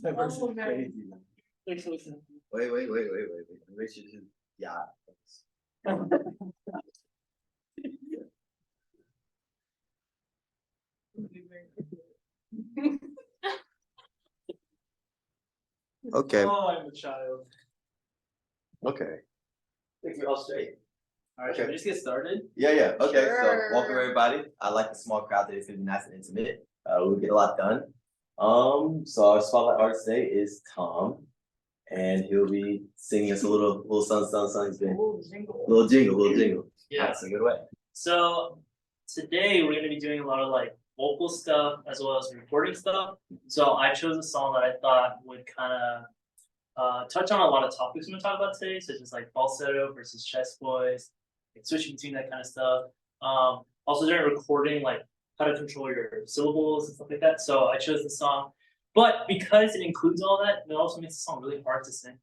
That person's crazy. Thanks for listening. Wait. Make sure this is, yeah. Okay. Oh, I'm a child. Okay. I think we're all straight. All right, Okay. should we just get started? Yeah. Okay, Sure. so welcome everybody. I like the small crowd that it's gonna be nice and intimate. We'll get a lot done. So our spotlight artist today is Tom, and he'll be singing us a little sun. He's been little jingle. Yeah. Right, sing it away. So today we're gonna be doing a lot of like vocal stuff as well as recording stuff. So I chose a song that I thought would kind of touch on a lot of topics we're gonna talk about today, such as like falsetto versus chest voice, like switching between that kind of stuff. Also during recording, like how to control your syllables and stuff like that. So I chose the song, but because it includes all that, it also makes the song really hard to sing.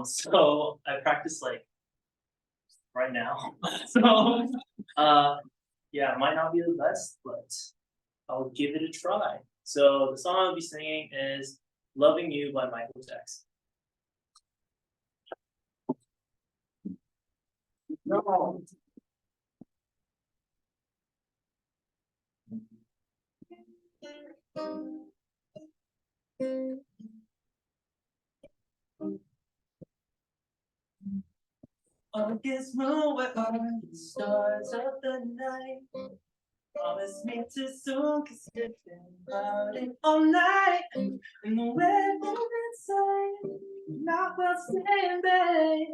So I practiced like right now. So yeah, it might not be the best, but I'll give it a try. So the song I'll be singing is "Loving You" by Michael Jackson. No. August moon, where are the stars of the night? Promise me too soon, 'cause you've been clouding all night. And the way moving inside, not well staying, babe.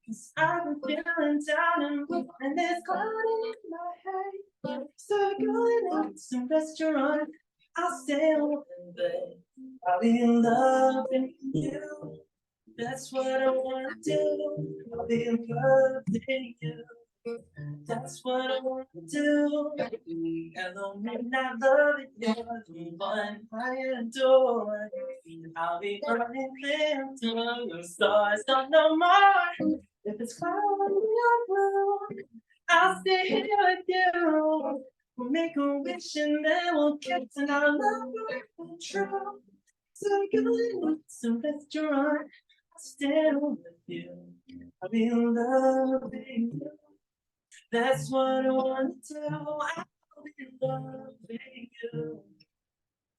'Cause I've been feeling down and weak, and there's clouding in my head. So going out to some restaurant, I'll stay open, babe. I'll be loving you. That's what I wanna do. I'll be loving you. That's what I wanna do. Hello, midnight loving you, the one I adore. I'll be running till the stars don't know more. If it's cloudy or blue, I'll stay here with you. We'll make a wish and then we'll kiss and our love will come true. So going to some restaurant, I'll stay with you. I'll be loving you. That's what I want to do. I'll be loving you.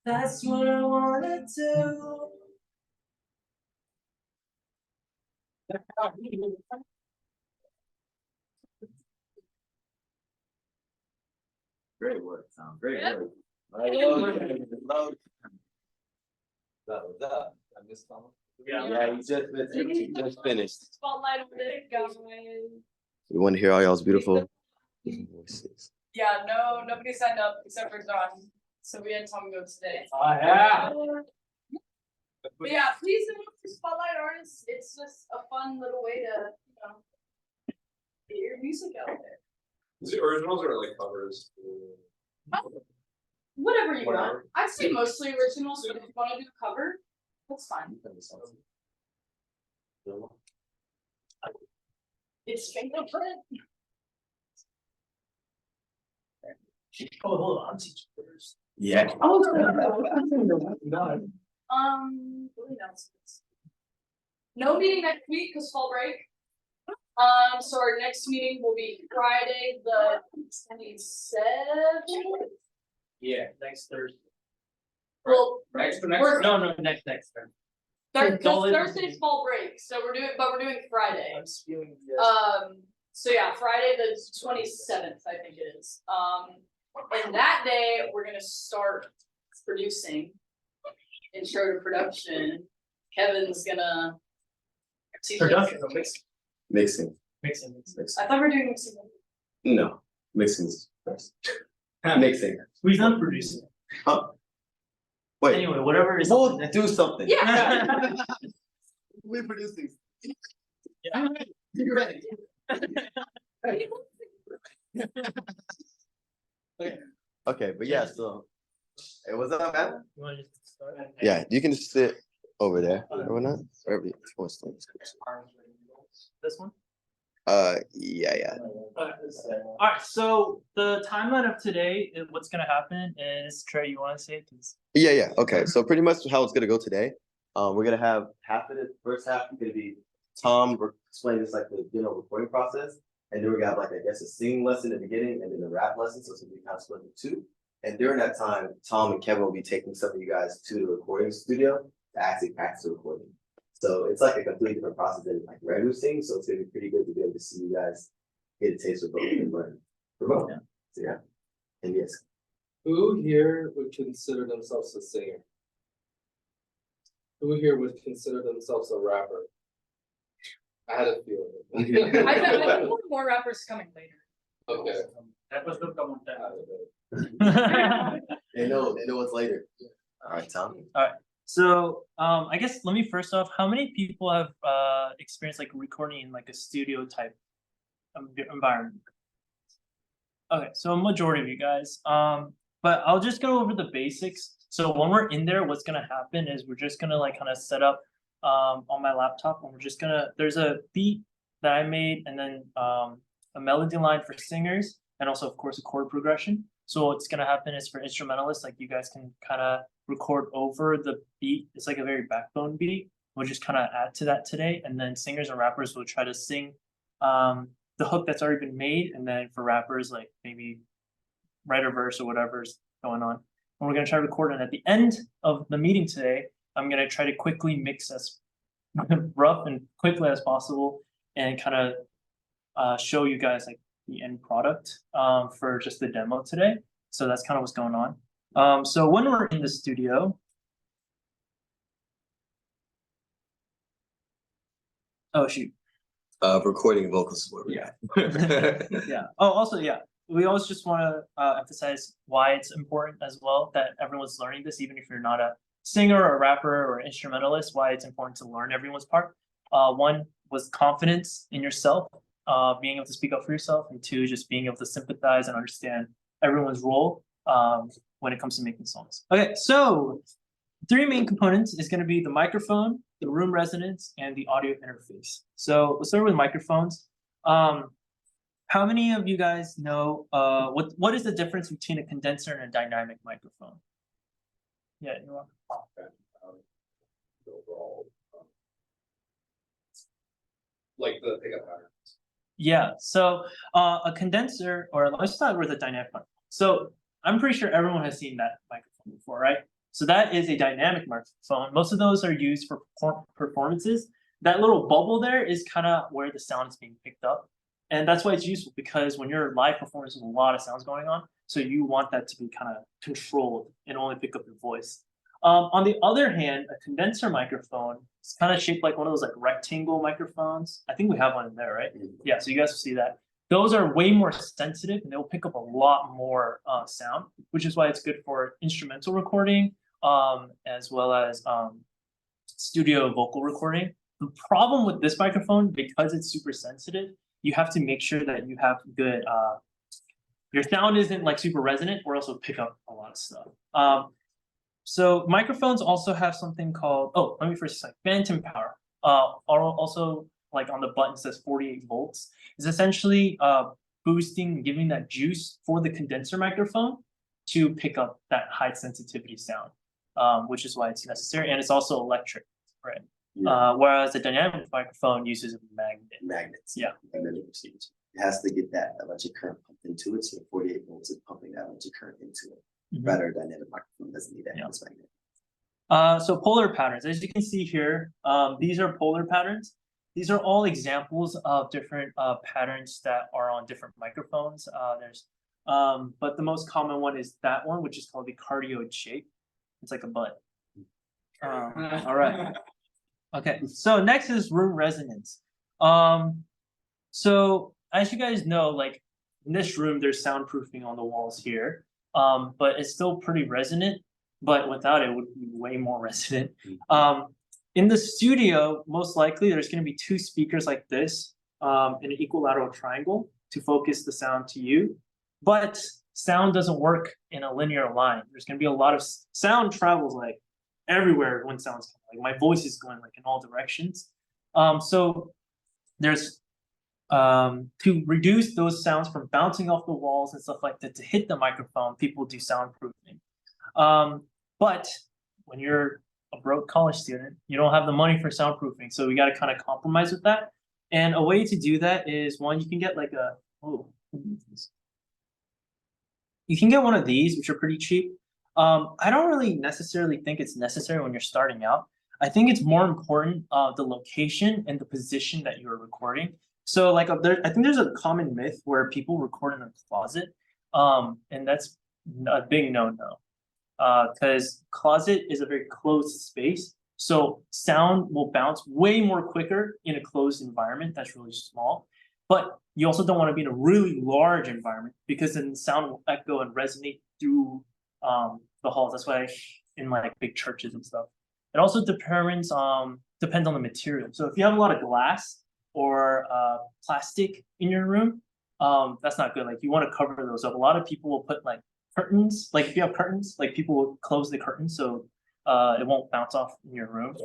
That's what I want to do. Great work, Tom. Great Yeah. work. I love it. That was up. I missed Tom. Yeah, you just finished. Spotlight on this, guys. We want to hear all y'all's beautiful voices. Yeah, nobody signed up except for John. So we had Timecodes today. Oh yeah. But yeah, please look for Spotlight Artists. It's just a fun little way to, get your music out there. Is it originals or like covers? Whatever you want. Whatever. I'd say mostly originals, but if you want to do a cover, that's fine. It's fingerprint. Oh, hold on, I'm teaching first. Yeah. Really announcements. No meeting next week because fall break. So our next meeting will be Friday, the 27th. Yeah, next Thursday. Well, Next we're- No, next Thursday. because Thursday's fall break, so we're doing Friday. I'm spewing this. So yeah, Friday the 27th, I think it is. And that day we're gonna start producing. Intro to production. Kevin's gonna teach us- Production, Mixing. mixing. I thought we were doing mixing. No, mixing is first. Mixing. We've done producing. Huh? Wait. Anyway, whatever is. We'll do something. Yeah. We're producing. Yeah. You ready? Okay, but yeah, so hey, what's up, man? You wanna just start? Yeah, you can just sit over there or not. Wherever you want to. This one? Yeah. Alright, so the timeline of today, what's gonna happen is, Trey, you wanna say it? 'Cause- Yeah. Okay. So pretty much how it's gonna go today. We're gonna have half of it. First half is gonna be Tom explaining just like the recording process, and then we're gonna have like I guess a singing lesson at the beginning, and then a rap lesson. So it's gonna be kind of split into two. And during that time, Tom and Kevin will be taking some of you guys to the recording studio to actually practice the recording. So it's like a completely different process than like regular singing. So it's gonna be pretty good to be able to see you guys get a taste of both and learn remote. Yeah. So yeah. And yes. Who here would consider themselves a singer? Who here would consider themselves a rapper? I had a feeling. I think more rappers coming later. Okay. Rappers will come on They know what's later. All right, Tom. So, I guess let me first off, how many people have experienced like recording in like a studio type environment? Okay, so a majority of you guys. But I'll just go over the basics. So when we're in there, what's gonna happen is we're just gonna like kind of set up on my laptop, and we're just gonna there's a beat that I made, and then a melody line for singers, and also of course a chord progression. So what's gonna happen is for instrumentalists, like you guys can kind of record over the beat. It's like a very backbone beat. We'll just kind of add to that today, and then singers and rappers will try to sing the hook that's already been made, and then for rappers, like maybe write a verse or whatever's going on. And we're gonna try to record it. At the end of the meeting today, I'm gonna try to quickly mix as rough and quickly as possible, and kind of show you guys like the end product for just the demo today. So that's kind of what's going on. So when we're in the studio, oh shoot. Recording vocals is where we're at. Yeah. Oh, also, yeah. We always just want to emphasize why it's important as well that everyone's learning this, even if you're not a singer or a rapper or instrumentalist. Why it's important to learn everyone's part. One was confidence in yourself, being able to speak up for yourself, and two, just being able to sympathize and understand everyone's role when it comes to making songs. Okay, so three main components is going to be the microphone, the room resonance, and the audio interface. So let's start with microphones. How many of you guys know what is the difference between a condenser and a dynamic microphone? Yeah, you're welcome. Overall, like the pickup pattern. Yeah, so a condenser, or let's start with a dynamic microphone. So I'm pretty sure everyone has seen that microphone before, right? So that is a dynamic microphone. Most of those are used for performances. That little bubble there is kind of where the sound is being picked up. And that's why it's useful, because when you're live performing, there's a lot of sounds going on. So you want that to be kind of controlled and only pick up your voice. On the other hand, a condenser microphone is kind of shaped like one of those like rectangle microphones. I think we have one in there, right? Yeah, so you guys will see that. Those are way more sensitive, and they'll pick up a lot more sound, which is why it's good for instrumental recording, as well as studio vocal recording. The problem with this microphone, because it's super sensitive, you have to make sure that you have good, your sound isn't like super resonant, or else it'll pick up a lot of stuff. So microphones also have something called, oh, let me first say phantom power. Also, like on the button says 48 volts, is essentially boosting, giving that juice for the condenser microphone to pick up that high sensitivity sound, which is why it's necessary, and it's also electric, right? Yeah. Whereas a dynamic microphone uses a magnet. Magnets. Yeah. Magnetic procedures. It has to get that electric current pumped into it, so 48 volts is pumping that electric current into it. Rather, a dynamic microphone doesn't need that. Yeah. It's magnetic. So polar patterns, as you can see here, these are polar patterns. These are all examples of different patterns that are on different microphones. But the most common one is that one, which is called the cardioid shape. It's like a butt. All right. Okay, so next is room resonance. So as you guys know, like in this room, there's soundproofing on the walls here, but it's still pretty resonant. But without it, it would be way more resonant. In the studio, most likely there's going to be two speakers like this in an equilateral triangle to focus the sound to you. But sound doesn't work in a linear line. There's going to be a lot of sound travels like everywhere when sound's coming. Like my voice is going like in all directions. So there's to reduce those sounds from bouncing off the walls and stuff like that to hit the microphone, people do soundproofing. But when you're a broke college student, you don't have the money for soundproofing, so we got to kind of compromise with that. And a way to do that is one, you can get like a you can get one of these, which are pretty cheap. I don't really necessarily think it's necessary when you're starting out. I think it's more important the location and the position that you're recording. So like I think there's a common myth where people record in a closet, and that's a big no-no. Because closet is a very closed space, so sound will bounce way more quicker in a closed environment that's really small. But you also don't want to be in a really large environment because then the sound will echo and resonate through the halls. That's why in like big churches and stuff. It also depends on the material. So if you have a lot of glass or plastic in your room, that's not good. Like you want to cover those up. A lot of people will put like curtains. Like if you have curtains, like people will close the curtains so it won't bounce off in your room.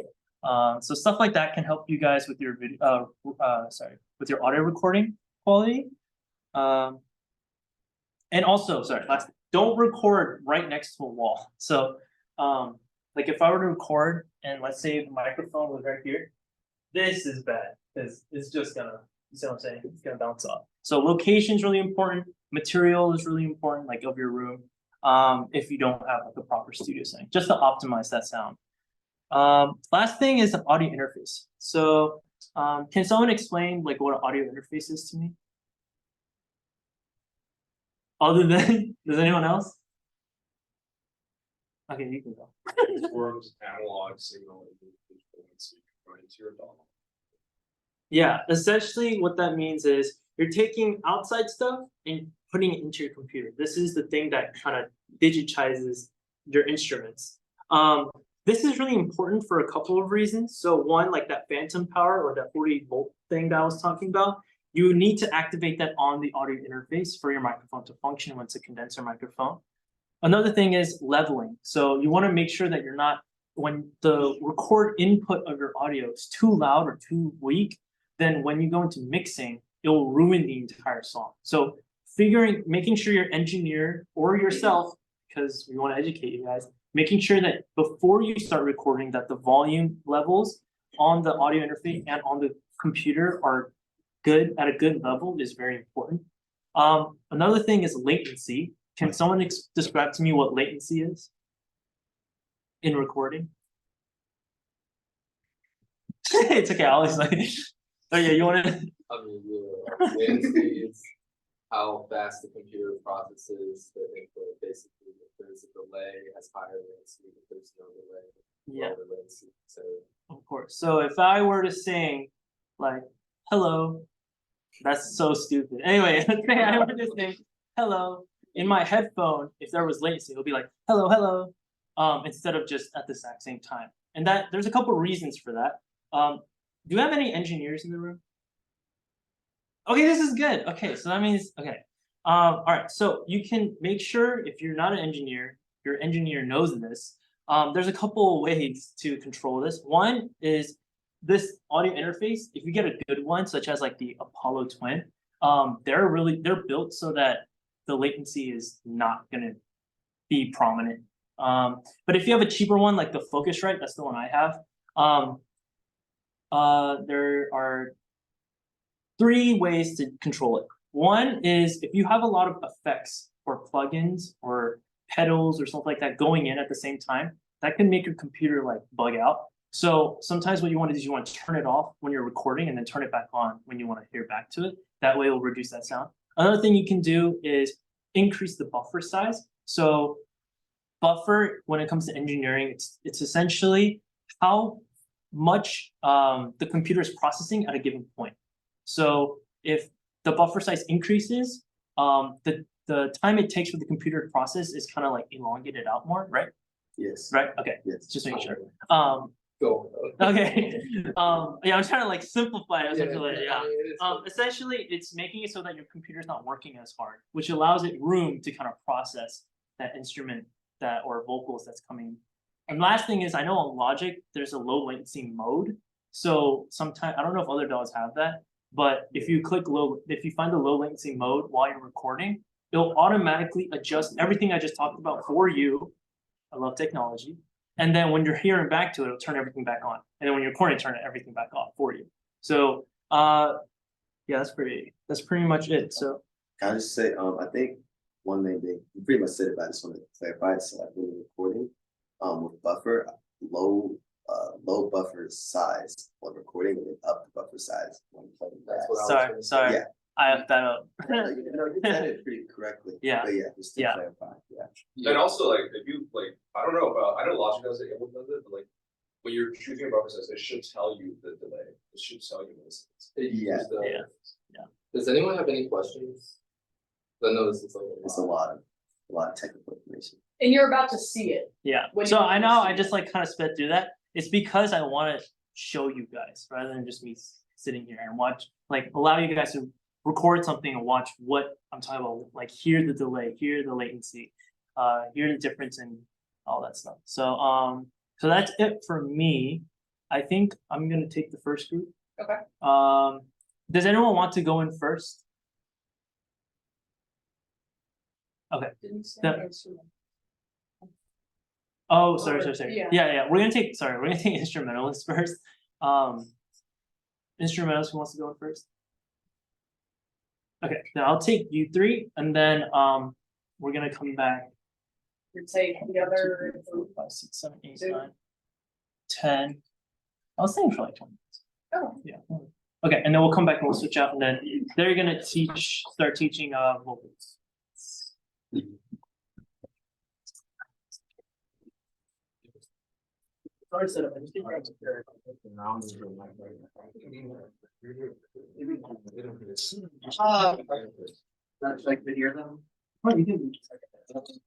So stuff like that can help you guys with your video. With your audio recording quality. And also, don't record right next to a wall. So, like if I were to record and let's say the microphone was right here, this is bad because it's just gonna, you see what I'm saying? It's gonna bounce off. So location is really important. Material is really important, like of your room. If you don't have like a proper studio setting, just to optimize that sound. Last thing is the audio interface. So, can someone explain like what an audio interface is to me? Other than, does anyone else? Okay, you can go. Forms analog signal into frequency going to your DAW. Yeah, essentially what that means is you're taking outside stuff and putting it into your computer. This is the thing that kind of digitizes your instruments. This is really important for a couple of reasons. So one, like that phantom power or that 48-volt thing that I was talking about, you need to activate that on the audio interface for your microphone to function when it's a condenser microphone. Another thing is leveling. So you want to make sure that you're not, when the record input of your audio is too loud or too weak, then when you go into mixing, it will ruin the entire song. So making sure your engineer or yourself, because we want to educate you guys, making sure that before you start recording that the volume levels on the audio interface and on the computer are good at a good level is very important. Another thing is latency. Can someone describe to me what latency is in recording? It's okay, I'll explain. Oh yeah, you want to? I mean, latency is how fast the computer processes the input. Basically, if there's a delay, it has higher latency. If there's no delay, lower latency. So, of course. So if I were to sing like "Hello," that's so stupid. Anyway, I were to sing "Hello" in my headphone. If there was latency, it'll be like "Hello, hello," instead of just at the exact same time. And that there's a couple reasons for that. Do you have any engineers in the room? Okay, this is good. Okay, so that means, okay. All right, so you can make sure if you're not an engineer, your engineer knows this. There's a couple of ways to control this. One is this audio interface. If you get a good one, such as like the Apollo Twin, they're built so that the latency is not gonna be prominent. But if you have a cheaper one, like the Focusrite, that's the one I have. There are 3 ways to control it. One is if you have a lot of effects or plugins or pedals or something like that going in at the same time, that can make your computer like bug out. So sometimes what you want to do is you want to turn it off when you're recording and then turn it back on when you want to hear back to it. That way it'll reduce that sound. Another thing you can do is increase the buffer size. So buffer, when it comes to engineering, it's essentially how much the computer is processing at a given point. So if the buffer size increases, the time it takes for the computer to process is kind of like elongated out more, right? Yes. Right? Okay. Yes. Just making sure. go. Okay. Yeah, I'm trying to like simplify it. Yeah. Essentially, it's making it so that your computer's not working as hard, which allows it room to kind of process that instrument or vocals that's coming. And last thing is, I know on Logic there's a low latency mode. So sometimes I don't know if other DAWs have that. But if you if you find the low latency mode while you're recording, it'll automatically adjust everything I just talked about for you. I love technology. And then when you're hearing back to it, it'll turn everything back on. And then when you're recording, turn everything back off for you. So yeah, that's pretty much it. So Can I just say, I think one main thing, you pretty much said it, but I just want to clarify, so like when you're recording, with buffer, low buffer size when recording, and then up the buffer size when playing back. sorry. Yeah. I effed that up. No, you said it pretty correctly. Yeah. But yeah, just to Yeah. clarify, yeah. And also, like, if you, like, I don't know about, I know Logic does it, Ableton does it, but like, when you're choosing a buffer size, it should tell you the delay, it should tell you this. Yeah. Yeah. Does anyone have any questions? I know this is like. It's a lot of technical information. And you're about to see it. Yeah, When so you I know I first- just like kind of sped through that. It's because I want to show you guys rather than just me sitting here and watch, like allow you guys to record something and watch what I'm talking about. Like hear the delay, hear the latency, hear the difference in all that stuff. So so that's it for me. I think I'm gonna take the first group. Okay. Does anyone want to go in first? Okay. Didn't say That- instrument. Oh, sorry. Yeah. Yeah. We're gonna take instrumentalists first. Instrumentalist who wants to go in first? Okay, then I'll take you three, and then we're gonna come back. You take the other. 4, 5, 6, 7, 8, Two. 9, 10. I was thinking for like 20 minutes. Oh. Yeah. Okay, and then we'll come back and we'll switch out, and then they're gonna start teaching vocals. Sorry, set up. I just think Like video though? Oh, you can.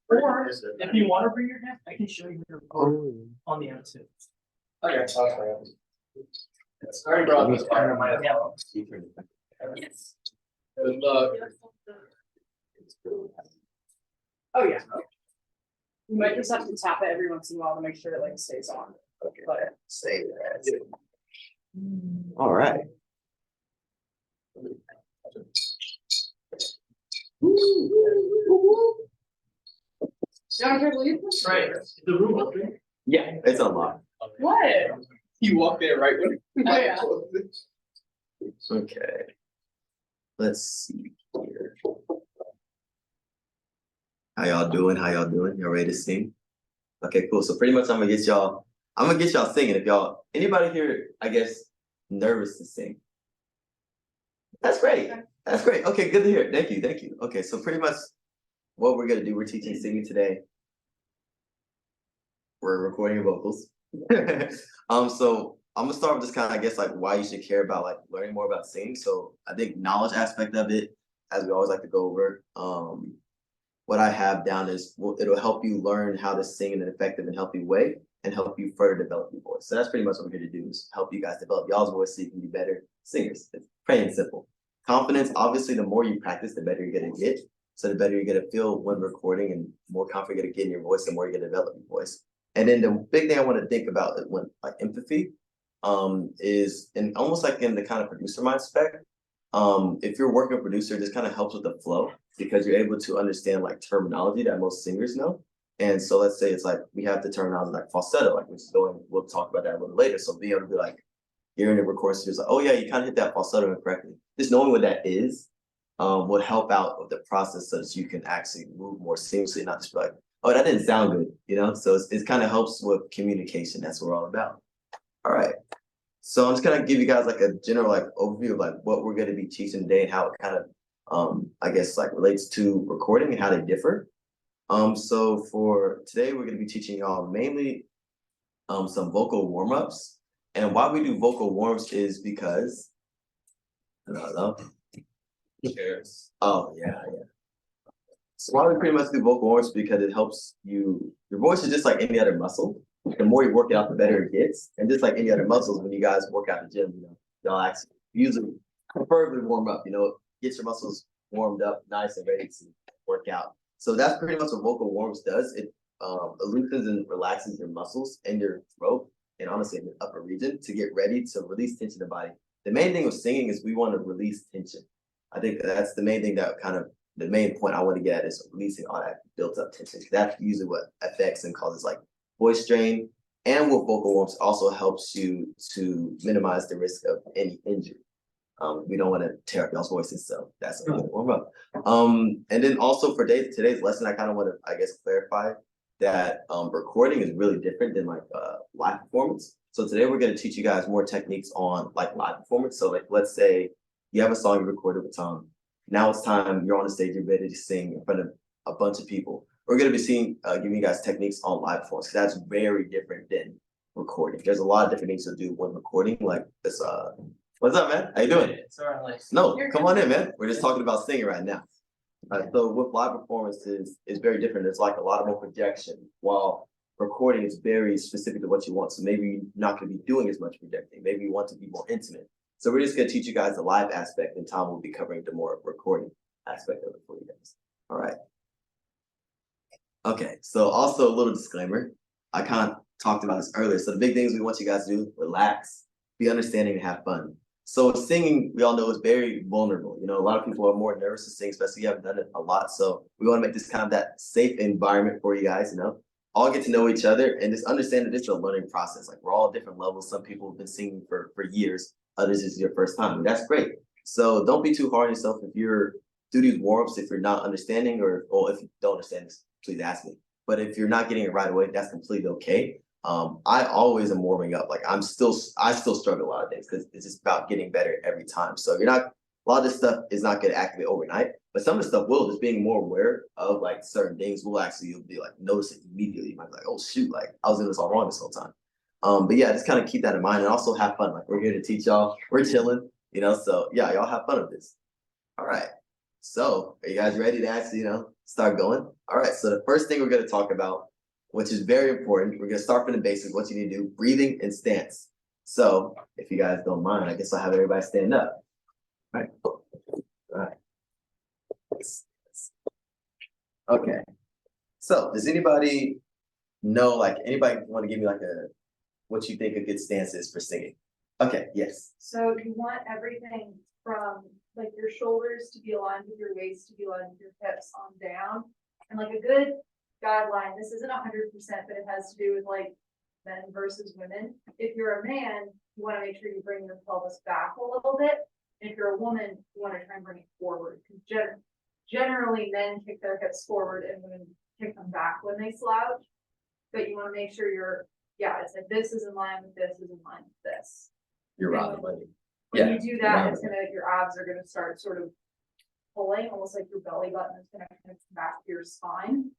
Or if you want to bring your hand, I can show you your code on the M2. Okay. Sorry, bro. This part of my. Yes. Good luck. Oh, yeah. You might just have to tap it every once in a while to make sure it like stays on. Okay. But Say that. All right. John, can you leave? Right. The room open. Yeah, it's unlocked. What? You walked in right when. Oh, yeah. Okay. Let's see here. How y'all doing? Y'all ready to sing? Okay, cool. So pretty much I'm gonna get y'all singing. If y'all, anybody here, I guess, nervous to sing? That's great. Okay, good to hear. Thank you. Okay, so pretty much what we're gonna do, we're teaching singing today. We're recording your vocals. So I'm gonna start with just kind of, I guess, like why you should care about like learning more about singing. So I think knowledge aspect of it, as we always like to go over, what I have down is it'll help you learn how to sing in an effective and healthy way and help you further develop your voice. So that's pretty much what we're here to do, is help you guys develop y'all's voice so you can be better singers. It's plain and simple. Confidence, obviously, the more you practice, the better you're gonna get. So the better you're gonna feel when recording, and more confident you're gonna get in your voice, the more you're gonna develop your voice. And then the big thing I want to think about is when like empathy, is in almost like in the kind of producer mind spec. If you're working with a producer, this kind of helps with the flow because you're able to understand like terminology that most singers know. And so let's say it's like we have the terminology like falsetto, like which is going, we'll talk about that a little later. So being able to be like, hearing the record, so just like, oh yeah, you kind of hit that falsetto incorrectly. Just knowing what that is will help out with the process so that you can actually move more seamlessly, not just be like, oh, that didn't sound good, you know? So it kind of helps with communication. That's what we're all about. All right. So I'm just gonna give you guys like a general like overview of like what we're gonna be teaching today and how it kind of I guess like relates to recording and how they differ. So for today we're gonna be teaching y'all mainly some vocal warm-ups. And why we do vocal warm-ups is because hello. Cheers. Oh yeah. So why we pretty much do vocal warm-ups because it helps you, your voice is just like any other muscle. The more you work it out, the better it gets. And just like any other muscles, when you guys work out in the gym, you know, y'all actually usually preferably warm up, you know, get your muscles warmed up, nice and ready to work out. So that's pretty much what vocal warm-ups does. It loosens and relaxes your muscles in your throat and honestly in the upper region to get ready to release tension in the body the main thing with singing is we want to release tension. I think that's the main thing that the main point I want to get at is releasing all that built up tension. That's usually what affects and causes like voice strain. And with vocal warm-ups also helps you to minimize the risk of any injury. We don't want to tear up y'all's voices, so that's a good warm up. And then also for today's lesson, I kind of want to, I guess, clarify that recording is really different than like live performance. So today we're going to teach you guys more techniques on like live performance. So like, let's say you have a song you recorded with Tom. Now it's time, you're on the stage, you're ready to sing in front of a bunch of people. We're going to be giving you guys techniques on live performance, because that's very different than recording. There's a lot of different things to do when recording, like this. What's up, man? How you doing? Sorry, No, come on in, man. We're just talking about singing right now. So with live performance is very different. It's like a lot more projection, while recording is very specific to what you want. So maybe you're not going to be doing as much projecting. Maybe you want to be more intimate. So we're just going to teach you guys the live aspect, and Tom will be covering the more recording aspect of it for you guys. All right. Okay, so also a little disclaimer. I kind of talked about this earlier. So the big things we want you guys to do: relax, be understanding, and have fun. So singing, we all know, is very vulnerable. You know, a lot of people are more nervous to sing, especially if you haven't done it a lot. So we want to make this kind of that safe environment for you guys, you know, all get to know each other and just understand that it's a learning process. Like, we're all at different levels. Some people have been singing for years. Others is your first time. And that's great. So don't be too hard on yourself if you're do these warm-ups, if you're not understanding, or if you don't understand this, please ask me. But if you're not getting it right away, that's completely okay. I always am warming up. Like I still struggle a lot of things because it's just about getting better every time. So you're not, a lot of this stuff is not going to activate overnight, but some of the stuff will. Just being more aware of like certain things will actually, you'll be like notice it immediately. You might be like, oh shoot, like I was doing this all wrong this whole time. But yeah, just kind of keep that in mind and also have fun. Like we're here to teach y'all. We're chilling, you know. So yeah, y'all have fun with this. All right. So are you guys ready to actually, you know, start going? All right. So the first thing we're going to talk about, which is very important, we're going to start from the basics. What you need to do: breathing and stance. So if you guys don't mind, I guess I'll have everybody stand up. All right. All right. Okay. So does anybody know, like, anybody want to give me like what you think a good stance is for singing? Okay. Yes. So you want everything from like your shoulders to be aligned with your waist, to be aligned with your hips on down. And like a good guideline, this isn't 100%, but it has to do with like men versus women. If you're a man, you want to make sure you bring your pelvis back a little bit. And if you're a woman, you want to try and bring it forward. Because generally men kick their hips forward and women kick them back when they slouch. But you want to make sure it's like this is in line with this, is in line with this. You're right. When you do that, it's gonna, your abs are gonna start sort of pulling, almost like your belly button is gonna kind of come back to your spine.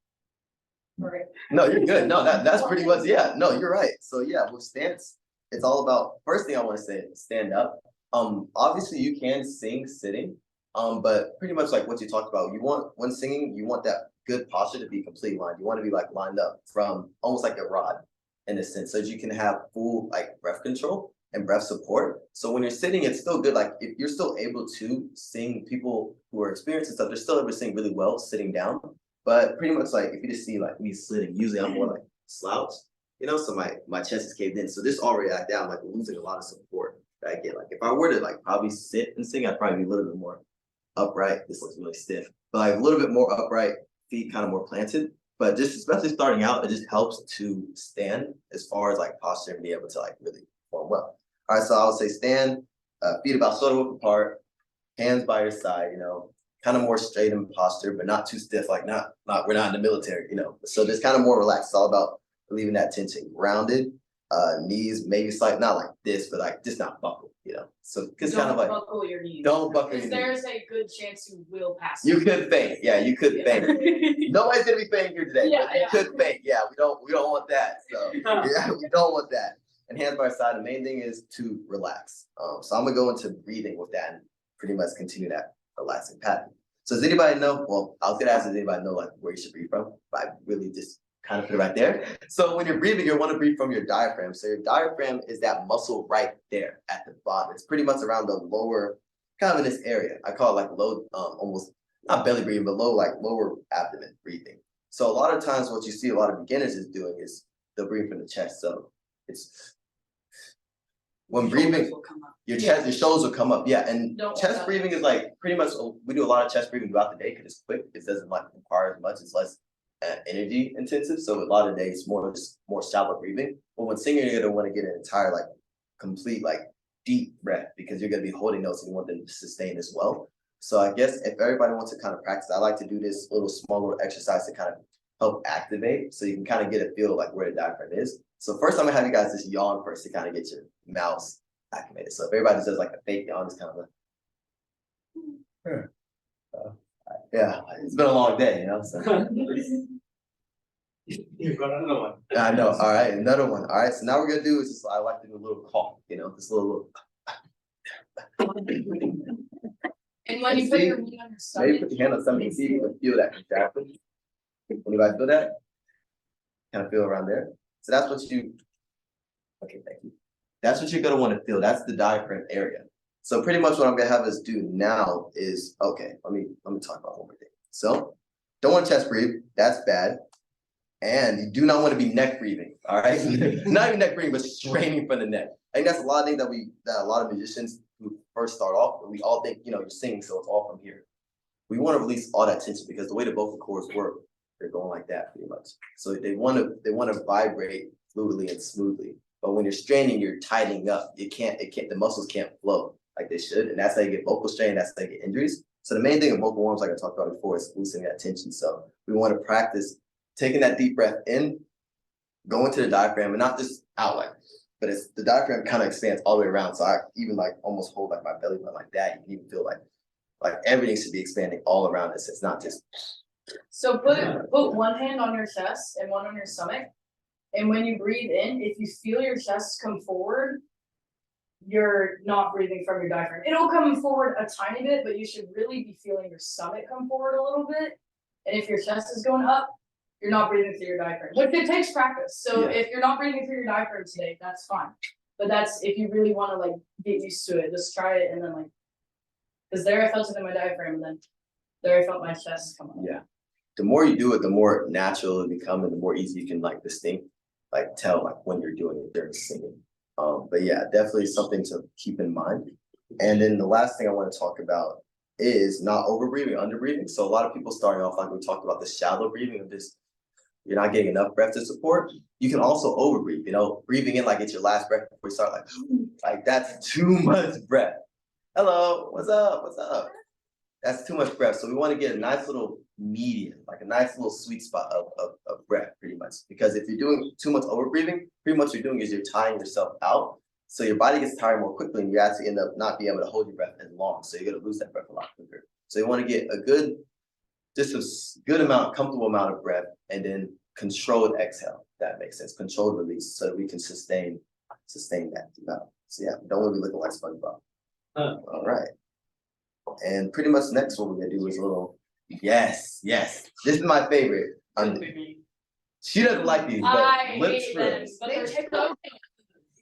All right. No, you're good. No, that's pretty much, yeah. No, you're right. So yeah, with stance, it's all about, first thing I want to say, stand up. Obviously you can sing sitting, but pretty much like what you talked about, when singing, you want that good posture to be completely lined. You want to be like lined up from almost like a rod in a sense, so that you can have full like breath control and breath support. So when you're sitting, it's still good. Like if you're still able to sing, people who are experienced and stuff, they're still able to sing really well sitting down. But pretty much like if you just see like me sitting, usually I'm more like slouched, you know, so my chest is caved in. So this already like down, like losing a lot of support that I get. Like if I were to like probably sit and sing, I'd probably be a little bit more upright. This looks really stiff, but like a little bit more upright, feet kind of more planted. But just especially starting out, it just helps to stand as far as like posture and be able to like really perform well. All right, so I would say stand, feet about shoulder width apart, hands by your side, you know, kind of more straight in posture, but not too stiff, like we're not in the military, you know. So just kind of more relaxed. It's all about relieving that tension. Grounded, knees maybe slight, not like this, but like just not buckle, you know. So it's kind of like buckle your knees. Don't buckle your knees. There's a good chance you will pass. You could faint, yeah, you could faint. Nobody's gonna be fainting here today, Yeah, but you could faint. Yeah, we don't want that. So yeah, we don't want that. And hands by your side, the main thing is to relax. So I'm gonna go into breathing with that and pretty much continue that relaxing pattern. So does anybody know? Well, I was gonna ask, does anybody know like where you should breathe from? But I really just kind of put it right there. So when you're breathing, you want to breathe from your diaphragm. So your diaphragm is that muscle right there at the bottom. It's pretty much around the lower, kind of in this area. I call it like low, almost not belly breathing, but lower abdomen breathing. So a lot of times what you see a lot of beginners is doing is they'll breathe from the chest. So it's when breathing, your chest, your shoulders will come up. Yeah, and Don't want chest that. breathing is like pretty much, we do a lot of chest breathing throughout the day because it's quick. It doesn't like require as much, it's less energy intensive. So a lot of days more shallow breathing. But when singing, you're gonna want to get an entire like complete like deep breath because you're gonna be holding notes and you want them to sustain as well. So I guess if everybody wants to kind of practice, I like to do this small little exercise to kind of help activate so you can kind of get a feel of like where the diaphragm is. So first I'm gonna have you guys just yawn first to kind of get your mouths activated. So if everybody just does like a fake yawn, just kind of like, yeah, it's been a long day, you know. So. You've got another one. I know. All right, another one. All right, so now we're gonna do is just I like to do a little cough, you know, this little. And when you put your hand on your Maybe stomach. put your hand on something and see if you can feel that contraction. Anybody feel that? Kind of feel around there. So that's what you. Okay, thank you. That's what you're gonna want to feel. That's the diaphragm area. So pretty much what I'm gonna have us do now is okay. Let me talk about one more thing. So don't want to chest breathe. That's bad. And you do not want to be neck breathing. All right, not even neck breathing, but straining from the neck. I think that's a lot of things that a lot of musicians who first start off, we all think, you know, you're singing, so it's all from here. We want to release all that tension because the way the vocal cords work, they're going like that pretty much. So they want to vibrate fluidly and smoothly. But when you're straining, you're tightening up. The muscles can't flow like they should, and that's how you get vocal strain. That's how you get injuries. So the main thing in vocal warm-ups, like I talked about before, is loosening that tension. So we want to practice taking that deep breath in, going to the diaphragm, and not just out like, but it's the diaphragm kind of expands all the way around. So I even like almost hold like my belly button like that. You can even feel like everything should be expanding all around us. It's not just. So put one hand on your chest and one on your stomach. And when you breathe in, if you feel your chest come forward, you're not breathing from your diaphragm. It'll come forward a tiny bit, but you should really be feeling your stomach come forward a little bit. And if your chest is going up, you're not breathing through your diaphragm. But it takes practice. So Yeah. if you're not breathing through your diaphragm today, that's fine. But that's if you really want to like get used to it, just try it and then like, because there I felt it in my diaphragm, and then there I felt my chest come up. Yeah. The more you do it, the more natural it becomes and the more easy you can like distinct, like tell like when you're doing it during singing. But yeah, definitely something to keep in mind. And then the last thing I want to talk about is not over breathing, under breathing. So a lot of people starting off, like we talked about, the shallow breathing of just you're not getting enough breath to support. You can also over breathe, you know, breathing in like it's your last breath before you start, like that's too much breath. Hello, what's up? What's up? That's too much breath. So we want to get a nice little medium, like a nice little sweet spot of breath, pretty much. Because if you're doing too much over breathing, pretty much what you're doing is you're tiring yourself out. So your body gets tired more quickly and you actually end up not being able to hold your breath as long. So you're gonna lose that breath a lot quicker. So you want to get a good amount, comfortable amount of breath, and then controlled exhale. If that makes sense. Controlled release, so that we can sustain that throughout. So yeah, don't want to be looking like SpongeBob. All right. And pretty much next what we're gonna do is a little yes. This is my favorite. She doesn't like these, but I lip hate them, trills. but they're so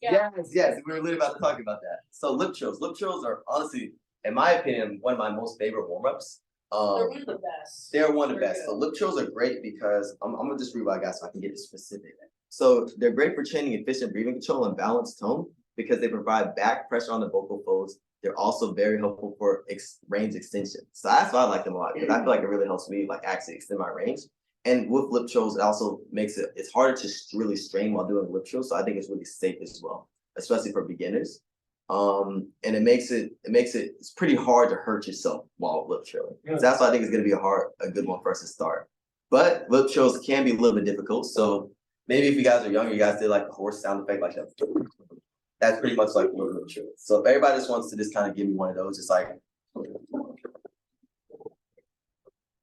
yeah. Yes, we were literally about to talk about that. So lip trills. Lip trills are honestly, in my opinion, one of my most favorite warm-ups. They're one of the best. They're one of the They're best. good. So lip trills are great because I'm gonna just read what I got so I can get it specific. So they're great for training efficient breathing control and balanced tone because they provide back pressure on the vocal folds. They're also very helpful for range extension. So that's why I like them a lot because I feel like it really helps me like actually extend my range. And with lip trills, it also makes it's harder to really strain while doing lip trills. So I think it's really safe as well, especially for beginners. And it's pretty hard to hurt yourself while lip trilling. So that's why I think it's gonna be a good one for us to start. But lip trills can be a little bit difficult. So maybe if you guys are younger, you guys did like the horse sound effect like that. That's pretty much like what lip trill. So if everybody just wants to just kind of give me one of those, it's like,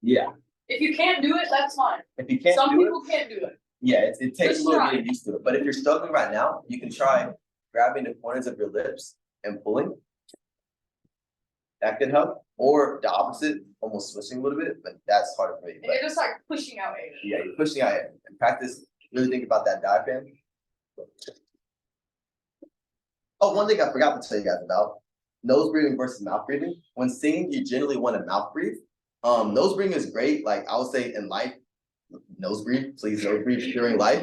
yeah. If you can't do it, that's fine. If you can't Some do it, people can't do it. yeah, it takes Just a little try. getting used to it. But if you're struggling right now, you can try grabbing the corners of your lips and pulling. That could help. Or the opposite, almost switching a little bit, but that's harder for me. And But you're just like pushing out air. yeah, you're pushing out air. And practice, really think about that diaphragm. Oh, one thing I forgot to tell you guys about, nose breathing versus mouth breathing. When singing, you generally want to mouth breathe. Nose breathing is great. Like I would say in life, nose breathe, please nose breathe during life.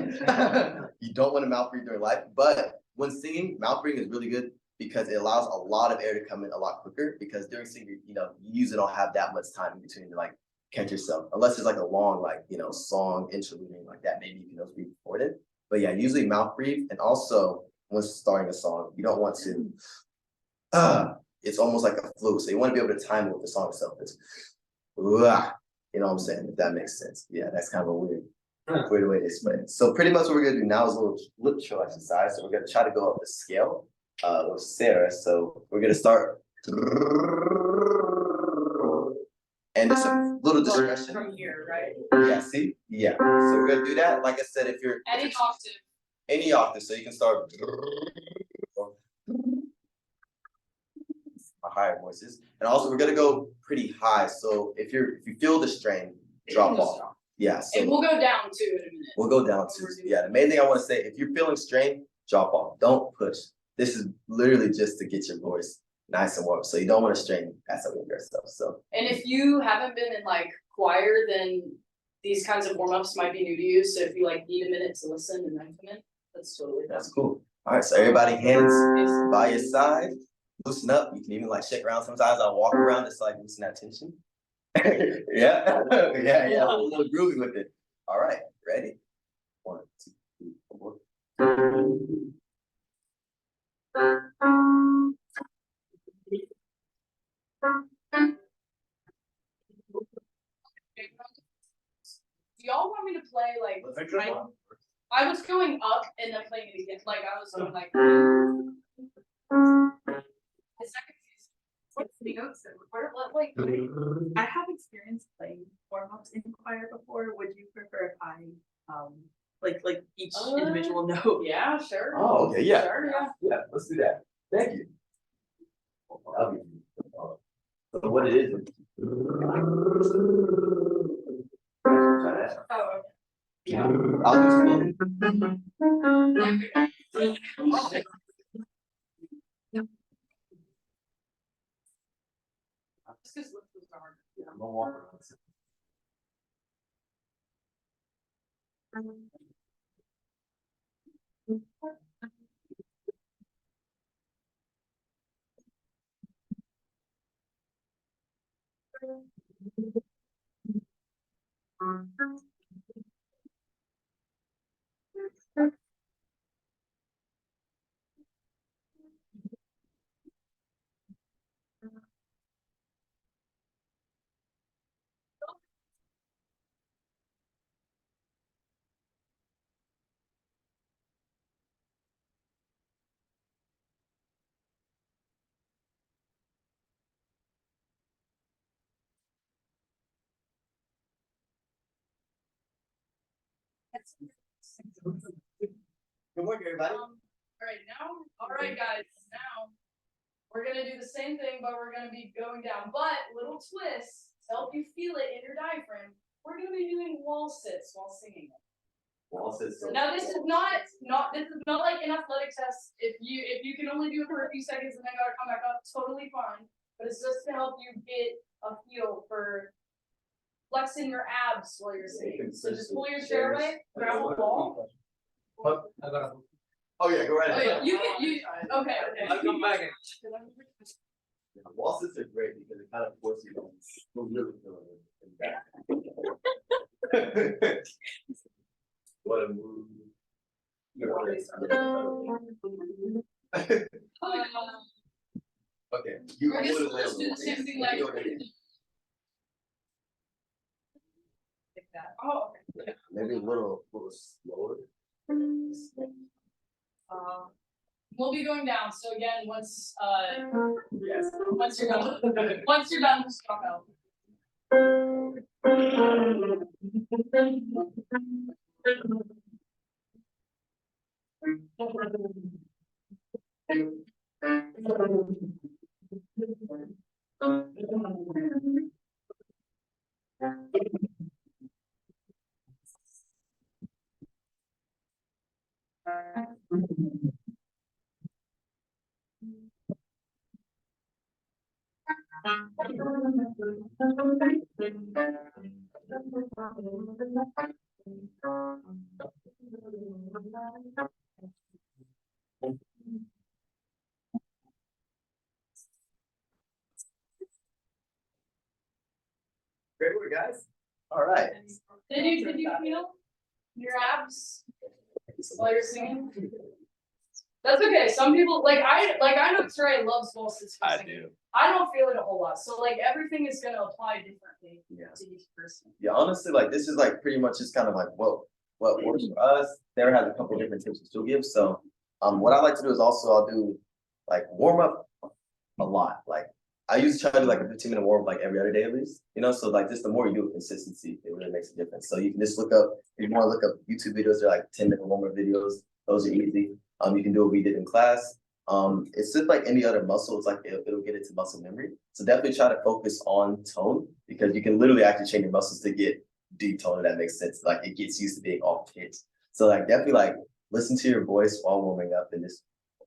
You don't want to mouth breathe during life, but when singing, mouth breathing is really good because it allows a lot of air to come in a lot quicker, because during singing, you usually don't have that much time in between to like catch yourself, unless it's like a long, like, song interlude like that, maybe you can also be recorded. But yeah, usually mouth breathe. And also when starting a song, you don't want to, it's almost like a flu. So you want to be able to time it with the song itself. It's, you know what I'm saying? If that makes sense. Yeah, that's kind of a weird way to explain it. So pretty much what we're gonna do now is a little lip trill exercise. So we're gonna try to go up the scale with Sarah. So we're gonna start, and it's a little discretion. From here, right? Yeah, see? Yeah. So we're gonna do that. Like I said, if you're Any octave. any octave, so you can start higher voices. And also we're gonna go pretty high. So if you feel the strain, drop off. Yeah. So And we'll go down too in a minute. we'll go down to, yeah, the main thing I want to say, if you're feeling strain, drop off. Don't push. This is literally just to get your voice nice and warm. So you don't want to strain past some of your stuff. So. And if you haven't been in like choir, then these kinds of warm-ups might be new to you. So if you like need a minute to listen and then come in, that's totally fine. That's cool. All right, so everybody hands by your side, loosen up. You can even like shake around. Sometimes I'll walk around just to, like, loosen that tension. Yeah, yeah, a little groovy with it. All right, ready? 1, 2, 3, 4. Do y'all want me to play like I was going up and then playing it again. Like I was going like the second What's the notes that require, like, I have experience playing warm-ups in choir before. Would you prefer if I, like each individual note? yeah, sure. Oh, okay, yeah. Sure, yeah. Yeah, let's do that. Thank you. So what it is. Oh, okay. Yeah. I'll do slowly. Just because lift was hard. Yeah, I'm gonna walk around. Good work, everybody. All right, guys, now we're gonna do the same thing, but we're gonna be going down. But little twist to help you feel it in your diaphragm. We're gonna be doing wall sits while singing it. Wall sits. Now this is not like an athletic test. If you can only do it for a few seconds and then gotta come back up, totally fine. But it's just to help you get a feel for flexing your abs while you're singing. So just pull your chair away, grab a wall. Oh yeah, go right Oh, ahead. yeah, okay. I'll come back. Yeah, wall sits are great because it kind of forces you to move really back. What a move. Okay, you I guess would we'll just do the same thing like. Oh, okay. maybe a little slower. We'll be going down. So again, once once you're done, just drop out. All right. Did you feel your abs while you're singing? That's okay. Some people I know Trey loves falsetto. I do. I don't feel it a whole lot. So like everything is gonna apply differently to each person. Yeah, honestly, like this is like pretty much just kind of like what works for us. Sarah has a couple of different tips she'll give. So what I like to do is also I'll do like warm up a lot. Like I usually try to do like a 15-minute warm up like every other day at least. You know, so like just the more you do with consistency, it really makes a difference. So you can just look up if you want to look up YouTube videos, they're like 10-minute warm up videos. Those are easy. You can do what we did in class. It's just like any other muscle. It's like it'll get into muscle memory. So definitely try to focus on tone because you can literally actually train your muscles to get deep tone. If that makes sense. Like it gets used to being off pitch. So like definitely like listen to your voice while warming up and just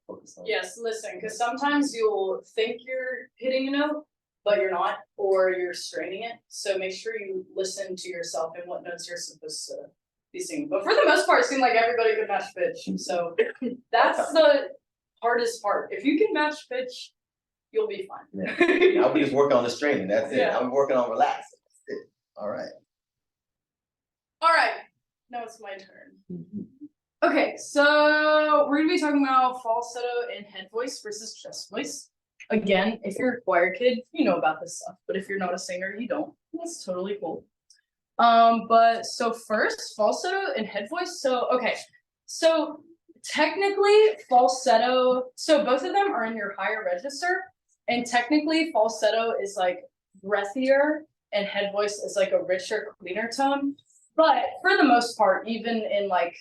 focus on. Yes, listen, because sometimes you'll think you're hitting a note, but you're not, or you're straining it. So make sure you listen to yourself and what notes you're supposed to be singing. But for the most part, it seemed like everybody could match pitch. So that's the hardest part. If you can match pitch, you'll be fine. Yeah. I'll be just working on the straining. That's it. Yeah. I'm working on relaxing. That's it. All right. All right, now it's my turn. Okay, so we're gonna be talking about falsetto and head voice versus chest voice. Again, if you're a choir kid, you know about this stuff, but if you're not a singer, you don't. That's totally cool. But so first, falsetto and head voice. So, okay, so technically falsetto, so both of them are in your higher register, and technically falsetto is like breathier and head voice is like a richer, cleaner tone. But for the most part, even in like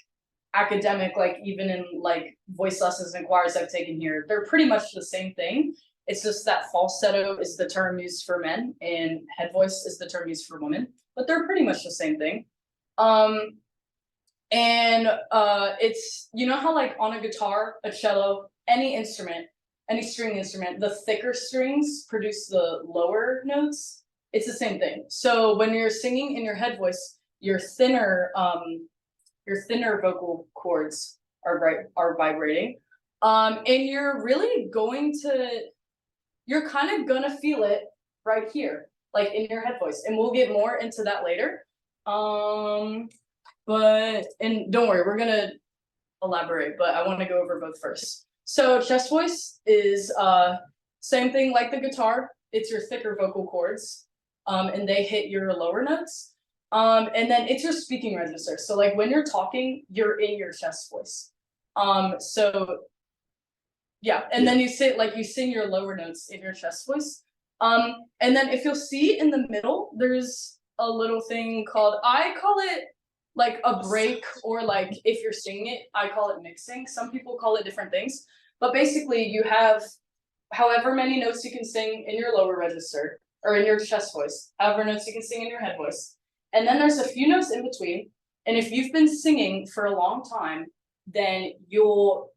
academic, like even in like voice lessons and choirs I've taken here, they're pretty much the same thing. It's just that falsetto is the term used for men and head voice is the term used for women, but they're pretty much the same thing. It's, you know how like on a guitar, a cello, any instrument, any string instrument, the thicker strings produce the lower notes. It's the same thing. So when you're singing in your head voice, your thinner vocal cords are vibrating. And you're really you're kind of gonna feel it right here, like in your head voice. And we'll get more into that later. And don't worry, we're gonna elaborate, but I wanna go over both first. So chest voice is same thing like the guitar. It's your thicker vocal cords, and they hit your lower notes. And then it's your speaking register. So like when you're talking, you're in your chest voice. So yeah, and then you sing your lower notes in your chest voice. And then if you'll see in the middle, there's a little thing called, I call it like a break, or like if you're singing it, I call it mixing. Some people call it different things, but basically you have however many notes you can sing in your lower register or in your chest voice, however notes you can sing in your head voice. And then there's a few notes in between. And if you've been singing for a long time, then you'll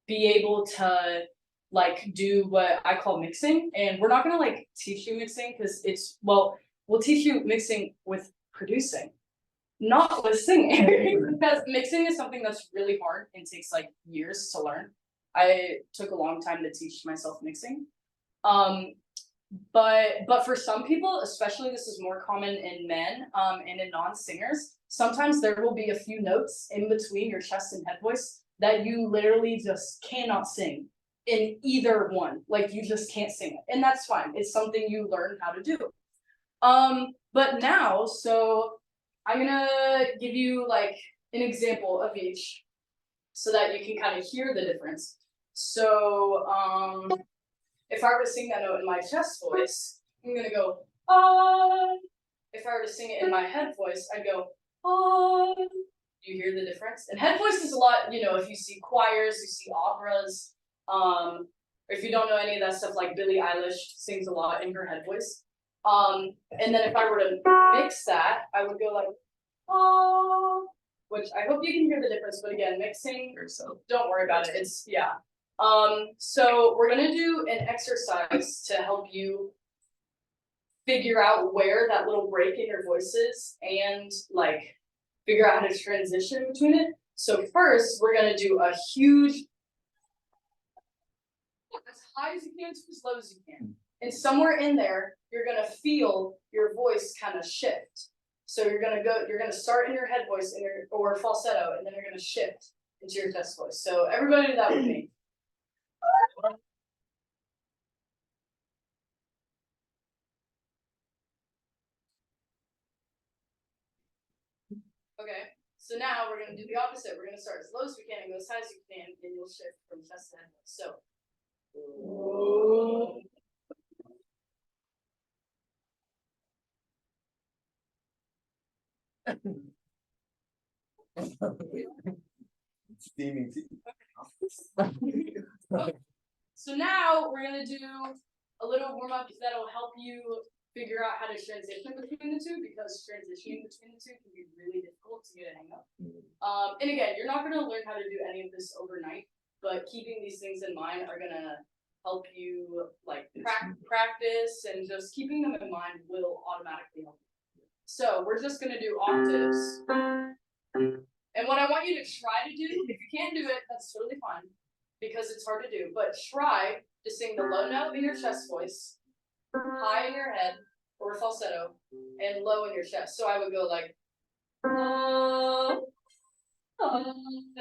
be able to like do what I call mixing. And we're not gonna like teach you mixing because we'll teach you mixing with producing, not with singing. Because mixing is something that's really hard and takes like years to learn. I took a long time to teach myself mixing. But for some people, especially this is more common in men and in non-singers, sometimes there will be a few notes in between your chest and head voice that you literally just cannot sing in either one. Like you just can't sing it. And that's fine. It's something you learn how to do. But now, so I'm gonna give you like an example of each so that you can kind of hear the difference. So if I were to sing that note in my chest voice, I'm gonna go, ah. If I were to sing it in my head voice, I'd go, ah. You hear the difference? And head voice is a lot, you know, if you see choirs, you see operas, or if you don't know any of that stuff, like Billie Eilish sings a lot in her head voice. And then if I were to mix that, I would go like, ah, which I hope you can hear the difference, but again, mixing, don't worry about it, it's, yeah. So we're gonna do an exercise to help you figure out where that little break in your voice is and like figure out how to transition between it. So first, we're gonna do a huge, as high as you can to as low as you can. And somewhere in there, you're gonna feel your voice kind of shift. So you're gonna start in your head voice or falsetto, and then you're gonna shift into your chest voice. So everybody do that with me. Okay, so now we're gonna do the opposite. We're gonna start as low as we can and go as high as you can, and you'll shift from chest to head voice. So. Steaming tea. So now we're gonna do a little warm up that'll help you figure out how to transition between the two, because transitioning between the two can be really difficult to get a hang of. And again, you're not gonna learn how to do any of this overnight, but keeping these things in mind are gonna help you like practice, and just keeping them in mind will automatically help you. So we're just gonna do octaves. And what I want you to try to do, if you can't do it, that's totally fine, because it's hard to do, but try to sing the low note in your chest voice, high in your head, or falsetto, and low in your chest. So I would go like,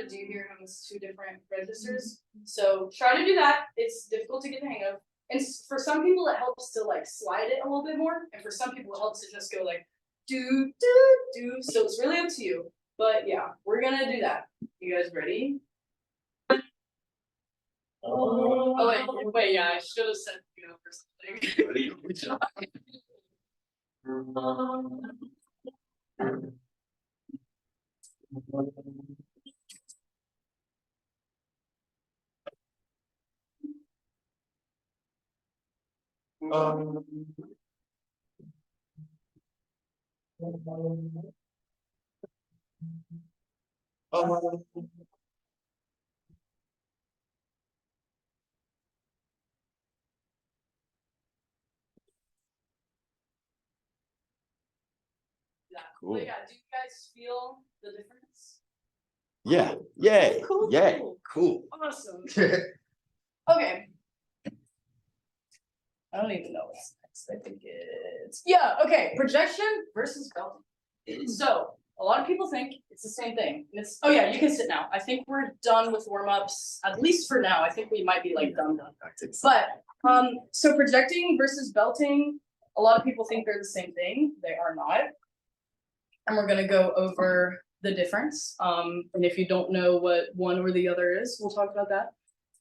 do you hear how it's two different registers? So try to do that. It's difficult to get the hang of. And for some people, it helps to like slide it a little bit more. And for some people, it helps to just go like, do, do, do. So it's really up to you. But yeah, we're gonna do that. You guys ready? Oh, wait, yeah, I should have said go for something. Yeah. Cool. But yeah, do you guys feel the difference? Yeah. Yay. Cool. Yay. Cool. Awesome. Okay. I don't even know what's next. I think it's okay. Projection versus belting. So a lot of people think it's the same thing. Oh yeah, you can sit now. I think we're done with warm-ups, at least for now. I think we might be like done. But so projecting versus belting, a lot of people think they're the same thing. They are not. And we're gonna go over the difference. And if you don't know what one or the other is, we'll talk about that.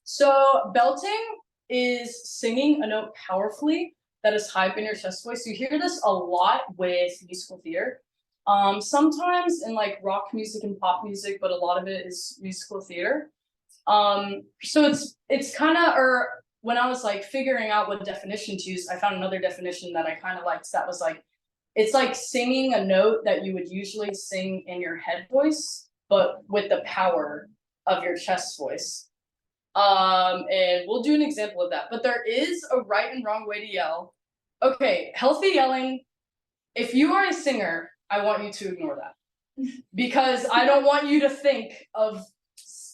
So belting is singing a note powerfully that is high up in your chest voice. You hear this a lot with musical theater. Sometimes in like rock music and pop music, but a lot of it is musical theater. So it's kind of, or when I was like figuring out what definition to use, I found another definition that I kind of liked that was like, it's like singing a note that you would usually sing in your head voice, but with the power of your chest voice. And we'll do an example of that, but there is a right and wrong way to yell. Okay, healthy yelling. If you are a singer, I want you to ignore that, because I don't want you to think of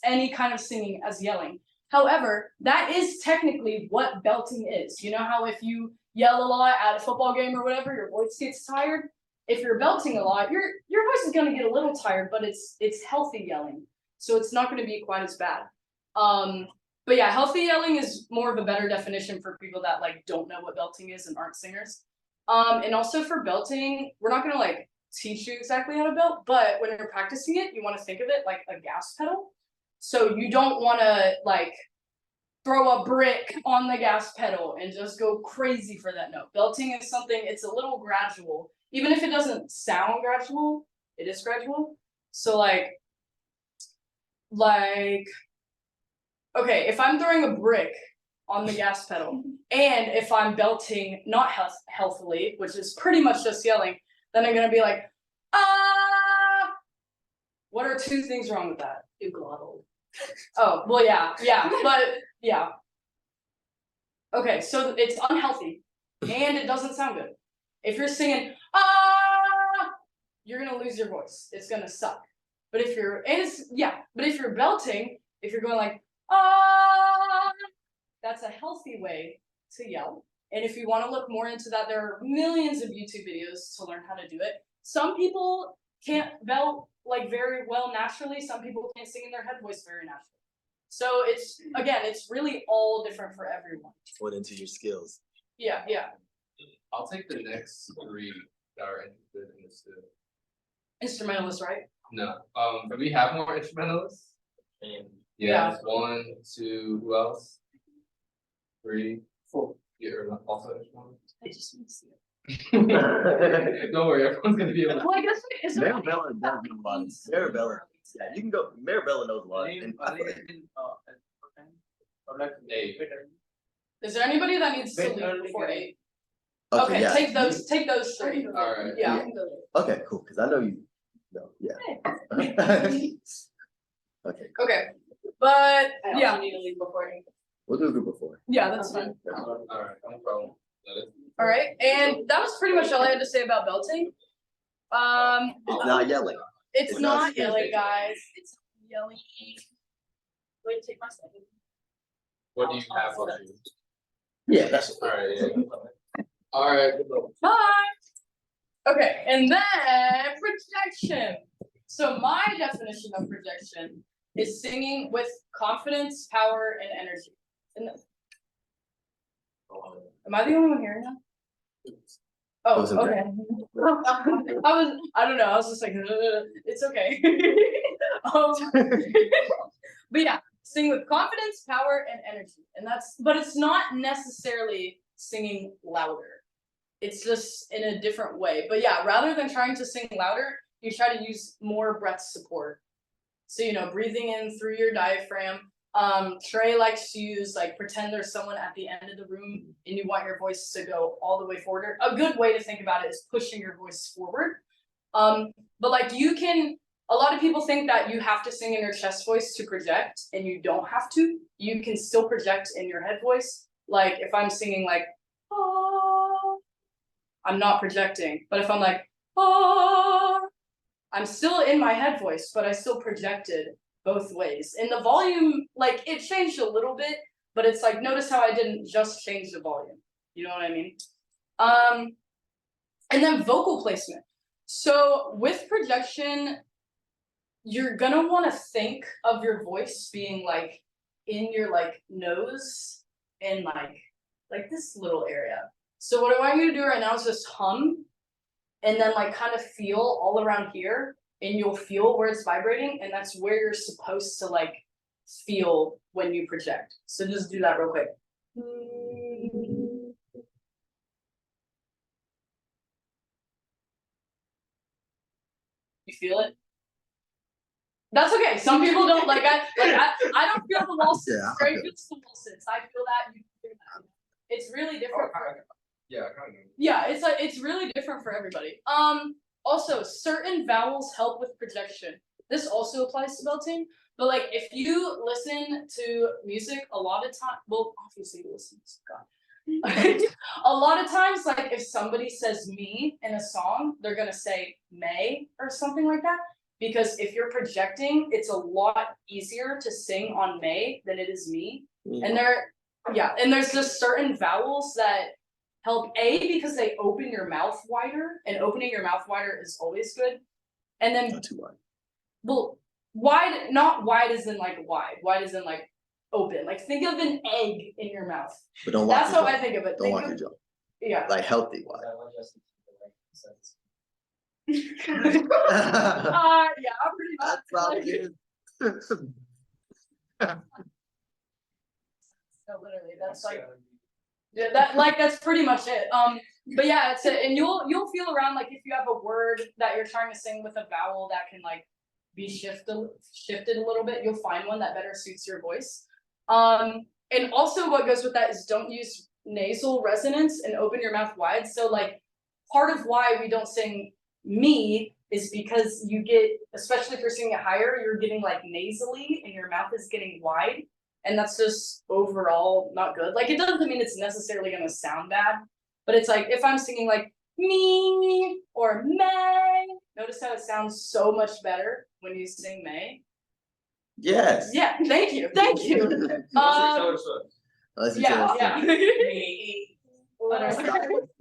any kind of singing as yelling. However, that is technically what belting is. You know how if you yell a lot at a football game or whatever, your voice gets tired? If you're belting a lot, your voice is going to get a little tired, but it's healthy yelling. So it's not going to be quite as bad. But yeah, healthy yelling is more of a better definition for people that like don't know what belting is and aren't singers. And also for belting, we're not gonna like teach you exactly how to belt, but when you're practicing it, you want to think of it like a gas pedal. So you don't want to like throw a brick on the gas pedal and just go crazy for that note. Belting is something, it's a little gradual. Even if it doesn't sound gradual, it is gradual. So like, okay, if I'm throwing a brick on the gas pedal, and if I'm belting not healthily, which is pretty much just yelling, then I'm gonna be like, ah! What are two things wrong with that? You glottal. Oh, well, yeah, but yeah. Okay, so it's unhealthy, and it doesn't sound good. If you're singing, ah! You're gonna lose your voice. It's gonna suck. But if you're, but if you're belting, if you're going like, ah, that's a healthy way to yell. And if you want to look more into that, there are millions of YouTube videos to learn how to do it. some people can't belt like very well naturally, some people can't sing in their head voice very naturally. So it's, again, it's really all different for everyone. Put into your skills. Yeah, yeah. I'll take the next 3 that are interested in this. Instrumentalist, right? No, do we have more instrumentalists? Yeah. 1, 2, who else? 3, 4. You're also instrumentalist? I just want to see it. Don't worry, everyone's gonna be able to. Well, I guess is there Marabella does know a lot. Marabella, yeah, you can go. Marabella knows a lot. And I feel like- Hey, Is there anybody that needs to Wait, leave before 8? okay, Okay, yeah. take those 3. alright. Yeah. Okay, cool. Because I know you. No, yeah. Okay, Okay, but yeah, need to leave before. we'll do a group of 4. yeah, that's fine. Alright, no problem. Let it. All right, and that was pretty much all I had to say about belting. It's not yelling. It's it's not not yelling, guys. It's yelling. Wait, take my second. What do you have for you? Yeah, that's Alright, yeah. Alright, Bye. Okay, and then projection. So my definition of projection is singing with confidence, power, and energy. And am I the only one hearing that? Oh, was okay. okay. I don't know, I was just like, it's okay. But yeah, sing with confidence, power, and energy. And but it's not necessarily singing louder. It's just in a different way. But yeah, rather than trying to sing louder, you try to use more breath support. So, breathing in through your diaphragm. Trey likes to use, like, pretend there's someone at the end of the room and you want your voice to go all the way forward. A good way to think about it is pushing your voice forward. But like a lot of people think that you have to sing in your chest voice to project, and you don't have to. You can still project in your head voice. Like if I'm singing like, ah, I'm not projecting. But if I'm like, ah, I'm still in my head voice, but I still projected both ways. And the volume, like it changed a little bit, but it's like, notice how I didn't just change the volume. You know what I mean? And then vocal placement. So with projection, you're gonna want to think of your voice being like in your like nose and like this little area. So what I want you to do right now is just hum and then like kind of feel all around here, and you'll feel where it's vibrating, and that's where you're supposed to like feel when you project. So just do that real quick. You feel it? That's okay. Some people don't like I don't feel the wall sits. Yeah, Trey feels the wall sits. I feel that, you feel that. It's really different. Yeah, kind of. Yeah, it's really different for everybody. Also, certain vowels help with projection. This also applies to belting, but like if you listen to music a lot of time, well, obviously you listen to God. A lot of times, like if somebody says me in a song, they're gonna say may or something like that. Because if you're projecting, it's a lot easier to sing on may than it is me. And there's just certain vowels that help because they open your mouth wider, and opening your mouth wider is always good. And then Not too wide. well, wide, not wide as in like wide as in like open. Like think of an egg in your mouth. But don't walk That's your how jaw. I think of it. Don't walk your jaw. Yeah. Like healthy wide. Yeah, pretty much. That's probably it. So literally, that's like, yeah, that's pretty much it. But yeah, it's it, and you'll feel around like if you have a word that you're trying to sing with a vowel that can like be shifted a little bit, you'll find one that better suits your voice. And also what goes with that is don't use nasal resonance and open your mouth wide. So like part of why we don't sing me is because you get, especially if you're singing it higher, you're getting like nasally and your mouth is getting wide. And that's just overall not good. Like it doesn't mean it's necessarily gonna sound bad, but it's like if I'm singing like me or may, notice how it sounds so much better when you sing may. Yes. Yeah, thank you. Unless you Yeah, tell us yeah.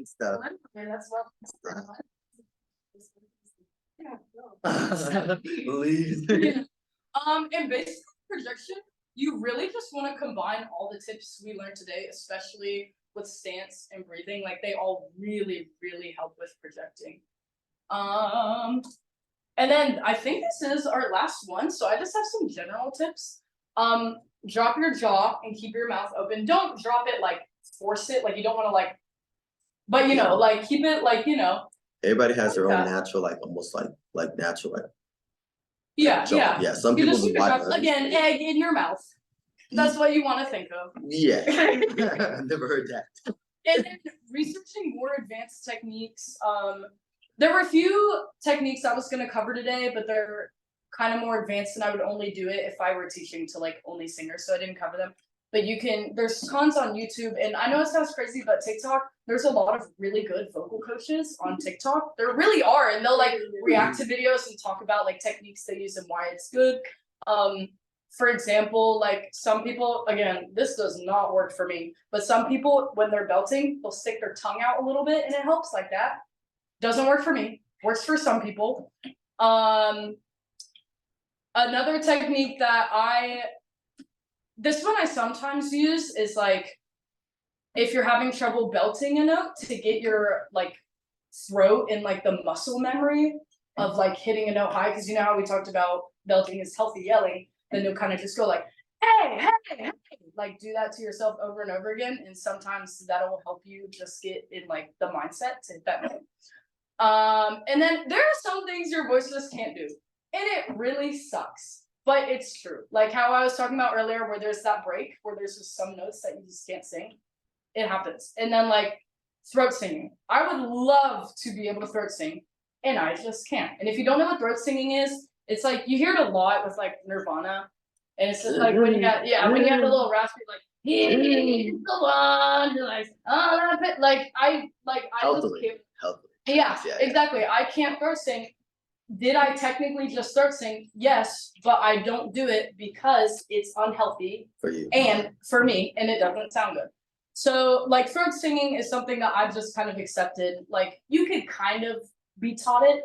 stuff. That's what. Please. And basically projection, you really just want to combine all the tips we learned today, especially with stance and breathing. Like they all really, really help with projecting. And then I think this is our last one. So I just have some general tips. Drop your jaw and keep your mouth open. Don't drop it like force it. Like you don't want to like, but you know, like keep it like, you know. Everybody has their own Yeah. natural, like almost like natural, like Yeah, jaw. yeah. Yeah. Some You people just do keep your wide mouth, ones. again, egg in your mouth. That's what you want to think of. Yeah. Never heard that. And then researching more advanced techniques. There were a few techniques I was going to cover today, but they're kind of more advanced, and I would only do it if I were teaching to like only singers, so I didn't cover them. But there's tons on YouTube, and I know it sounds crazy, but TikTok, there's a lot of really good vocal coaches on TikTok. There really are, and they'll like react to videos and talk about like techniques they use and why it's good. For example, like some people, again, this does not work for me, but some people, when they're belting, they'll stick their tongue out a little bit and it helps like that. Doesn't work for me, works for some people. Another technique that this one I sometimes use is like, if you're having trouble belting a note, to get your like throat in like the muscle memory of like hitting a note high, because you know how we talked about belting is healthy yelling. Then you'll kind of just go like, hey, hey, hey, like do that to yourself over and over again. And sometimes that'll help you just get in like the mindset to hit that note. And then there are some things your voice just can't do. And it really sucks, but it's true. Like how I was talking about earlier, where there's that break, where there's just some notes that you just can't sing. It happens. And then like throat singing. I would love to be able to throat sing, and I just can't. And if you don't know what throat singing is, it's like you hear it a lot with like Nirvana, and it's just like when you got when you have the little raspy like he's the one who likes all of it. Like I just can't. Healthily. Yeah, exactly. I can't throat sing. Did I technically just throat sing? Yes, but I don't do it because it's unhealthy For you. and for me, and it doesn't sound good. So like throat singing is something that I've just kind of accepted. Like you could kind of be taught it,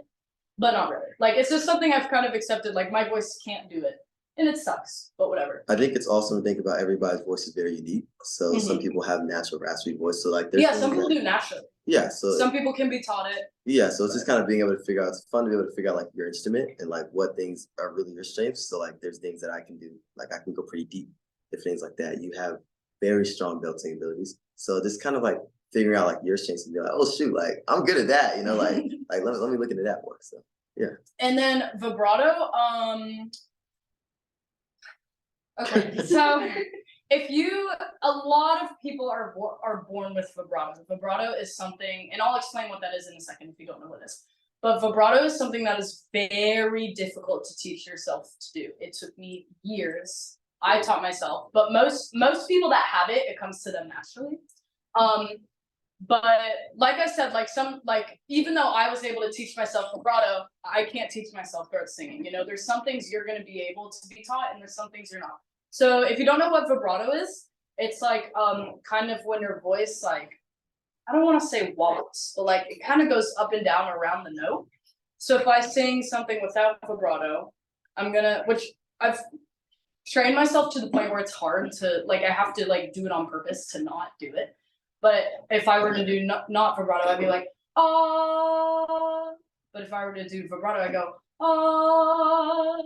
but not really. Like it's just something I've kind of accepted. Like my voice can't do it, and it sucks, but whatever. I think it's awesome to think about everybody's voice is very unique. So some people have natural raspy voice. So like there's some people do naturally. Yeah. So some people can be taught it. Yeah, so it's just kind of being able to figure out. It's fun to be able to figure out like your instrument and like what things are really your strengths. So like there's things that I can do. Like I can go pretty deep if things like that. You have very strong belting abilities. So just kind of like figuring out like your strengths and be like, oh shoot, like I'm good at that, you know, like let me look into that more. So yeah. And then vibrato, okay, so a lot of people are born with vibrato. Vibrato is something, and I'll explain what that is in a second if you don't know what it is. But vibrato is something that is very difficult to teach yourself to do. It took me years. I taught myself, but most people that have it, it comes to them naturally. But like I said, even though I was able to teach myself vibrato, I can't teach myself throat singing. You know, there's some things you're going to be able to be taught, and there's some things you're not. So if you don't know what vibrato is, it's like kind of when your voice like, I don't want to say wobbles, but like it kind of goes up and down around the note. So if I sing something without vibrato, which I've trained myself to the point where it's hard to like, I have to like do it on purpose to not do it. But if I were to do not vibrato, I'd be like, ah. But if I were to do vibrato, I go, ah.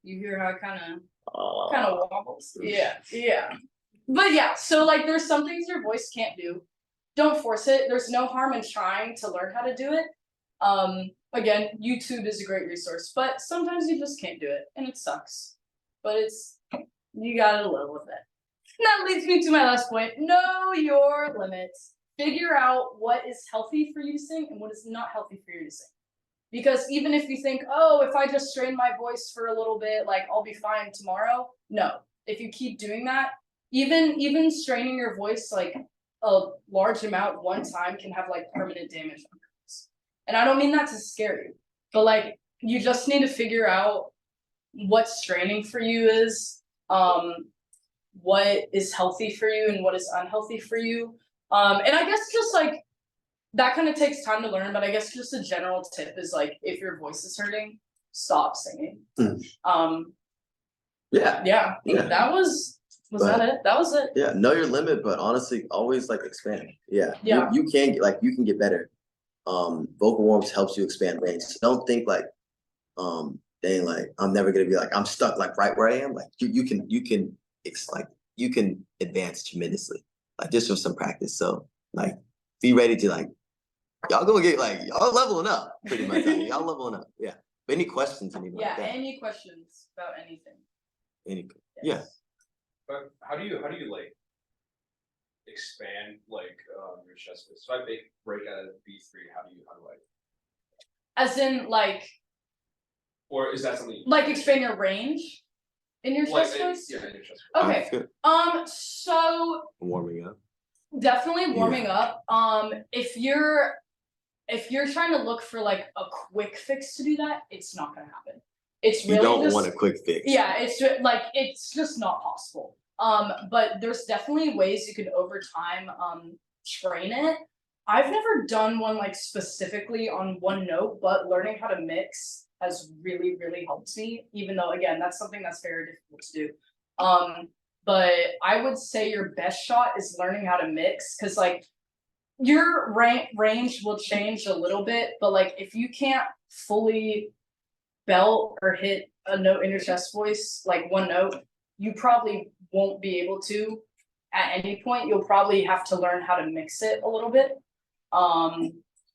You hear how it kind of wobbles. Yeah. But yeah, so like there's some things your voice can't do. Don't force it. There's no harm in trying to learn how to do it. Again, YouTube is a great resource, but sometimes you just can't do it, and it sucks. But you gotta live with it. And that leads me to my last point. Know your limits. Figure out what is healthy for you to sing and what is not healthy for you to sing. Because even if you think, oh, if I just strain my voice for a little bit, like I'll be fine tomorrow. No, if you keep doing that, even straining your voice like a large amount one time can have like permanent damage on your voice. And I don't mean that to scare you, but like you just need to figure out what straining for you is, what is healthy for you and what is unhealthy for you. And I guess just like that kind of takes time to learn, but I guess just a general tip is like if your voice is hurting, stop singing. Yeah, Yeah, Yeah. that was But- that it? That was it. yeah, know your limit, but honestly, always like expand. Yeah, Yeah. You can get you can get better. Vocal warm-ups helps you expand range. So don't think like, dang, like I'm never gonna be like I'm stuck like right where I am. Like you can advance tremendously, like just with some practice. So like be ready to like y'all gonna get like y'all leveling up pretty much. I mean, y'all leveling up. Yeah. But any questions, anybody? Yeah, any questions about anything? Any Yes. But how do you like expand like your chest voice? So I break out of B3, how do I As in like or is that something expand your range in your like chest voice? yeah, in your chest voice. Okay. So warming up. definitely warming up. If you're trying to look for like a quick fix to do that, it's not gonna happen. It's really You don't just, want a quick fix. yeah, it's just not possible. But there's definitely ways you can over time train it. I've never done one like specifically on one note, but learning how to mix has really, really helped me, even though again, that's something that's very difficult to do. But I would say your best shot is learning how to mix, because like your range will change a little bit, but like if you can't fully belt or hit a note in your chest voice, like one note, you probably won't be able to at any point. You'll probably have to learn how to mix it a little bit.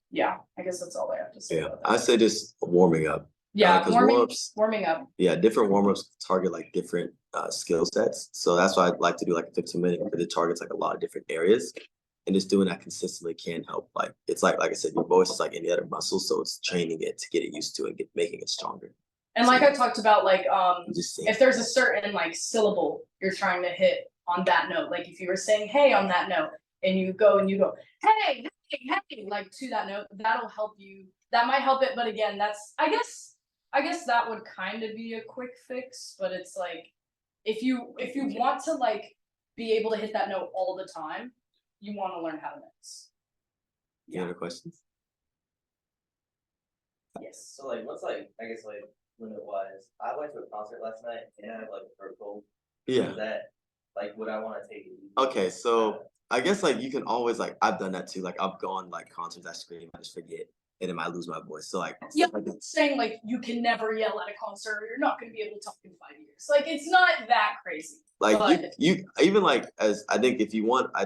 Yeah, I guess that's all I have to say. Yeah, about that. I say just warming up. Yeah, 'cause warming up. Yeah, different warm-ups target like different skill sets. So that's why I'd like to do like a 15-minute because it targets like a lot of different areas. And just doing that consistently can help. Like it's like I said, your voice is like any other muscle, so it's training it to get it used to it and making it stronger. And like I talked about, like Just saying. if there's a certain like syllable you're trying to hit on that note, like if you were saying hey on that note, and you go hey, like to that note, that'll help you. That might help it, but again, that's I guess that would kind of be a quick fix, but it's like if you want to like be able to hit that note all the time, you want to learn how to mix. Any other questions? Yes. So like, what's like, I guess like limit wise, I went to a concert last night and I have like a purple. Yeah. Is that like what I want to take? Okay, so I guess like you can always like I've done that too. Like I've gone like concerts, I scream, I just forget, and then I lose my voice. So like Yeah, saying like you can never yell at a concert, or you're not going to be able to talk in 5 years. Like it's not that crazy. like But- you even like as I think if you want, I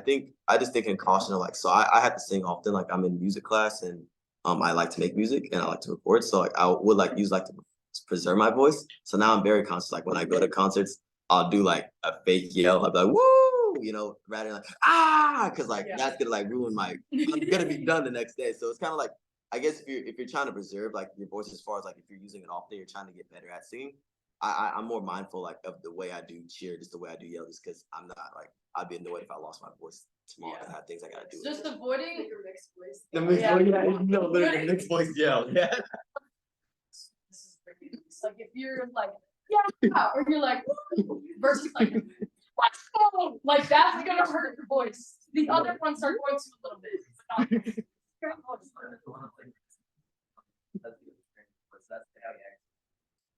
just think in caution of like so I have to sing often. Like I'm in music class and I like to make music and I like to record. So like I would like use like to preserve my voice. So now I'm very conscious. Like when I go to concerts, I'll do like a fake yell. I'll be like woo, you know, rather than like because like Yeah. that's gonna like ruin my. I'm gonna be done the next day. So it's kind of like I guess if you're trying to preserve like your voice as far as like if you're using it often, you're trying to get better at singing. I'm more mindful like of the way I do cheer, just the way I do yell, just because I'm not like I'd be annoyed if I lost my voice tomorrow and I have things I gotta do. Just avoiding Your mixed voice. The mixed Yeah. voice, no, literally the mixed voice yell. Yeah. this is freaking it's like if you're like yeah or you're like woo, versus like let's go, like that's gonna hurt your voice. The other ones are going to a little bit, but not your voice. That's how you act.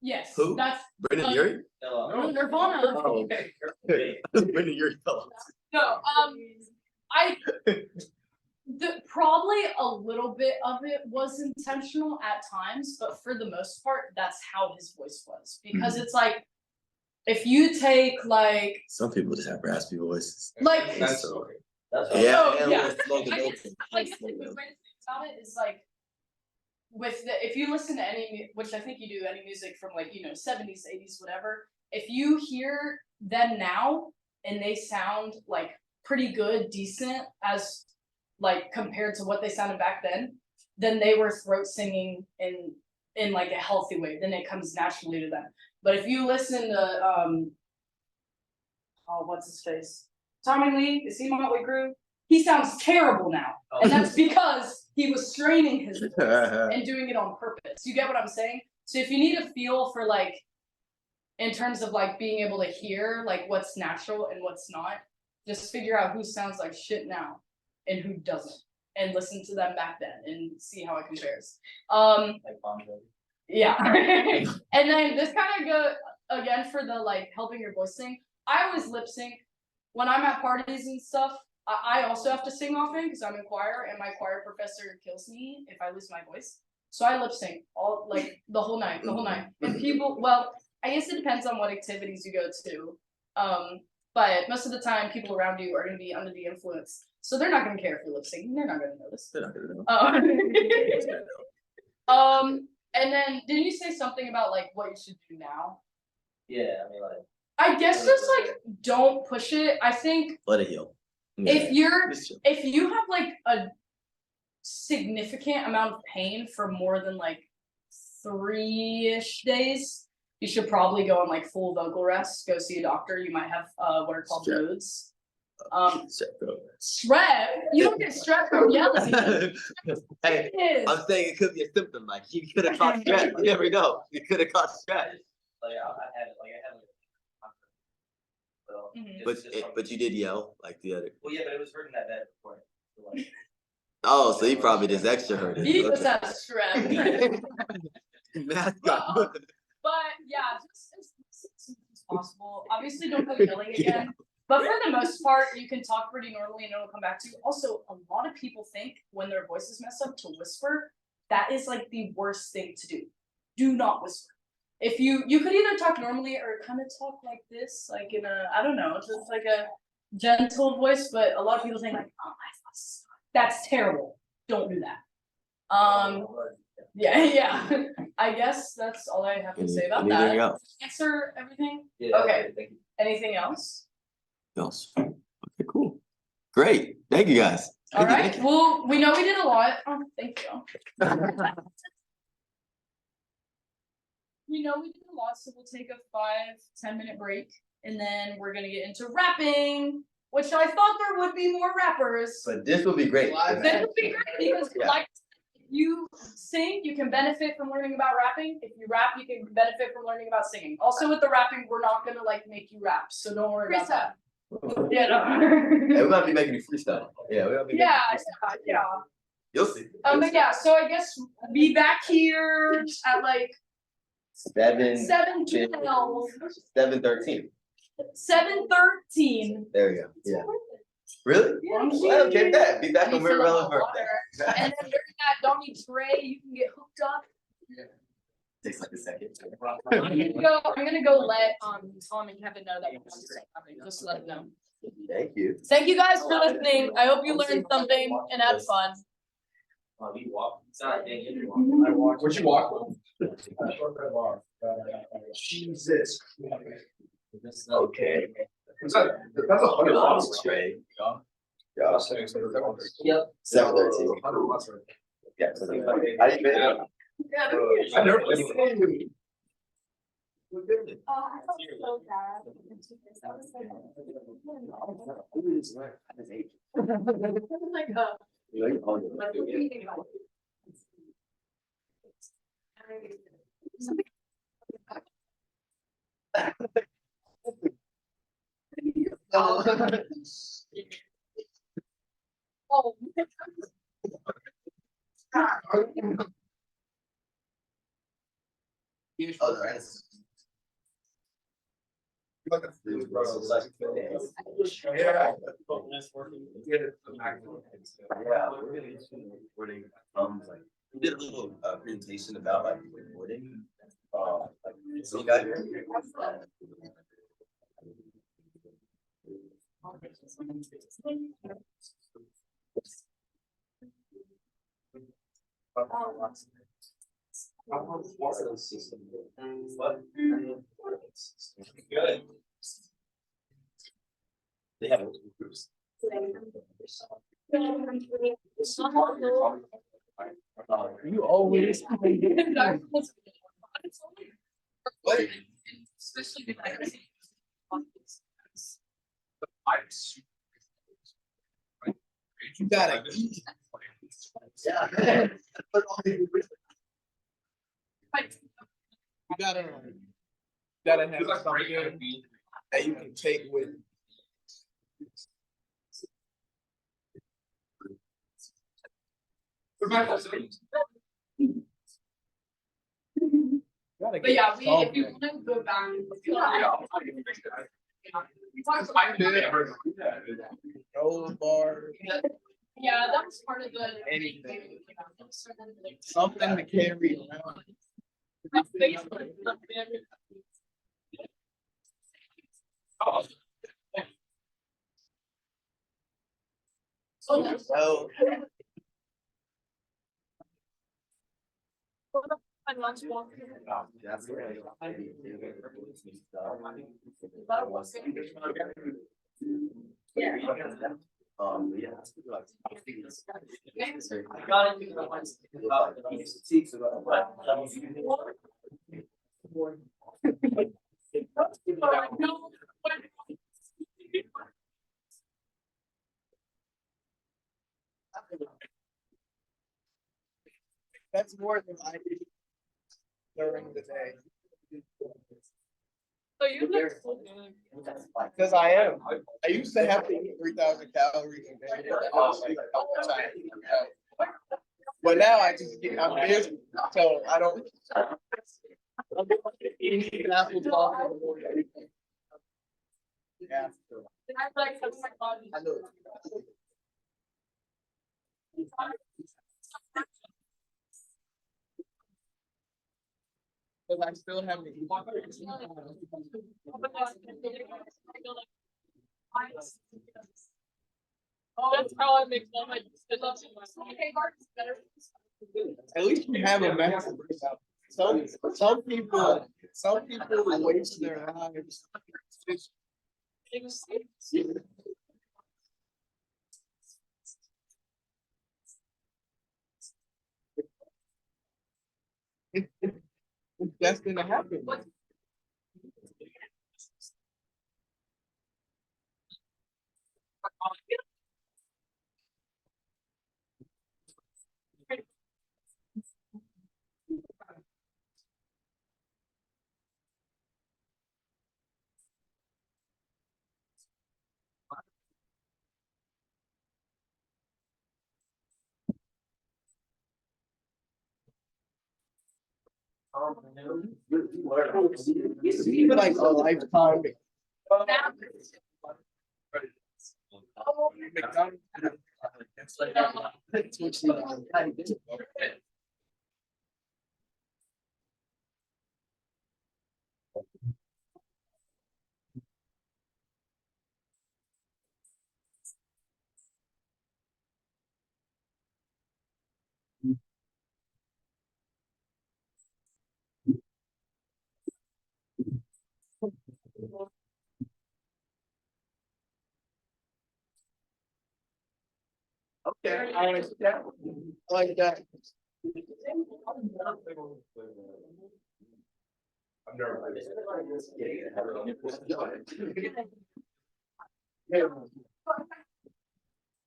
Yes, Who? that's Brendan Urie? no, Nirvana. Oh, Brendan Urie fell. No, I probably a little bit of it was intentional at times, but for the most part, that's how his voice was. Because it's like if you take like Some people just have raspy voices. Like- That's okay. That's Yeah, Oh, and yeah. with smoke I and guess dope. like the way to think about it is like with the if you listen to any which I think you do any music from like 70s 80s whatever, if you hear them now and they sound like pretty good, decent as like compared to what they sounded back then they were throat singing in like a healthy way, then it comes naturally to them. But if you listen to what's his face, Tommy Lee, is he Motley Crue? He sounds terrible now, and that's because he was straining his voice and doing it on purpose. You get what I'm saying? So if you need a feel for like, in terms of like being able to hear like what's natural and what's not, just figure out who sounds like shit now and who doesn't, and listen to them back then and see how it compares. Like Bon Jovi. Yeah. And then this kind of go again for the like helping your voice sing. I always lip sync when I'm at parties and stuff. I also have to sing often because I'm in choir, and my choir professor kills me if I lose my voice. So I lip sync all like the whole night. And people, well, I guess it depends on what activities you go to. But most of the time, people around you are going to be under the influence, so they're not going to care if you're lip syncing. They're not going to notice. They're not gonna know. And then didn't you say something about like what you should do now? Yeah, I mean, like, I guess just like don't push it. I think Let it heal. if Just chill. if you have like a significant amount of pain for more than like 3-ish days, you should probably go on like full vocal rest. Go see a doctor. You might have what are called Strep. roads. Check, bro. Strep. You don't get strep from yelling. Hey, It is. I'm saying it could be a symptom. Like you could have caught stress. You never know. You could have caught stress. like I had so, Mhm. But you did yell like the other. well, yeah, but it was hurting that bad before. So, like, Oh, so he probably just extra hurt it. He just has strep. Mascot. But yeah, just as soon as possible. Obviously, don't go yelling again. But for the most part, you can talk pretty normally and it'll come back to you. Also, a lot of people think when their voice is messed up to whisper. That is like the worst thing to do. Do not whisper. If you could either talk normally or kind of talk like this, like in a, I don't know, just like a gentle voice. But a lot of people think like, oh my voice, that's terrible. Don't do that. Yeah. I guess that's all I have to say about Anything that. else? Answer everything? yeah, Okay. thank you. Anything else? Okay, cool. Great. Thank you guys. All Thank you, right. thank you. Well, we know we did a lot. Oh, thank you. We know we did a lot, so we'll take a 5-10 minute break, and then we're gonna get into rapping, which I thought there would be more rappers. But this will be great. This would be great because, Yeah. like, you sing, you can benefit from learning about rapping. If you rap, you can benefit from learning about singing. Also, with the rapping, we're not gonna like make you rap, so don't worry about that. Yeah, Hey, no. we're gonna be making you freestyle. Yeah, we're gonna be. Yeah. You'll see. But yeah, so I guess be back here at like 7:12. 7:13. 7:13. There we go. Yeah. Really? Yeah. Well, okay, that. Be back Let me on fill up Maribella's my birthday. water. And then during that Donnie Trey, you can get hooked up. Takes like a second. I'm gonna go let Tom and Kevin know that we're going to start rapping. Just let them know. Thank you. Thank you guys for listening. I hope you learned something and had fun. We walk. Sorry, Dan, you walk. I walk. Where'd you walk? Jesus. Okay. That's $100. Trey. Yeah. Yep. 7:13. Yeah. So how do you feel? I've never been. Oh, I felt so bad. I was like, like reading about it. Oh. Yeah. Yeah, we're gonna use recording. Like we did a little presentation about like recording. Like so you got here. Good. They have groups. You always. What? Especially with like. You gotta eat. Yeah. You gotta have something that you can take with. gotta But yeah, if you something. wanna go back. Roll bar, Yeah, that was part of the. anything, something to carry around. So, That's right. Yeah. Yeah. I got into the ones about seats about. that's more than I do during the day. So you look so Because I am. I used to have to eat 3,000 calories a day. But now I just get, I'm busy, so I don't. Eat apples all in the morning. Yeah. I know. Because I still have to eat. Oh, that's how I make all my. At least you have a method. Some people waste their lives. It's destined to happen. It's like a lifetime. Okay, I like that. I like that. I'm nervous.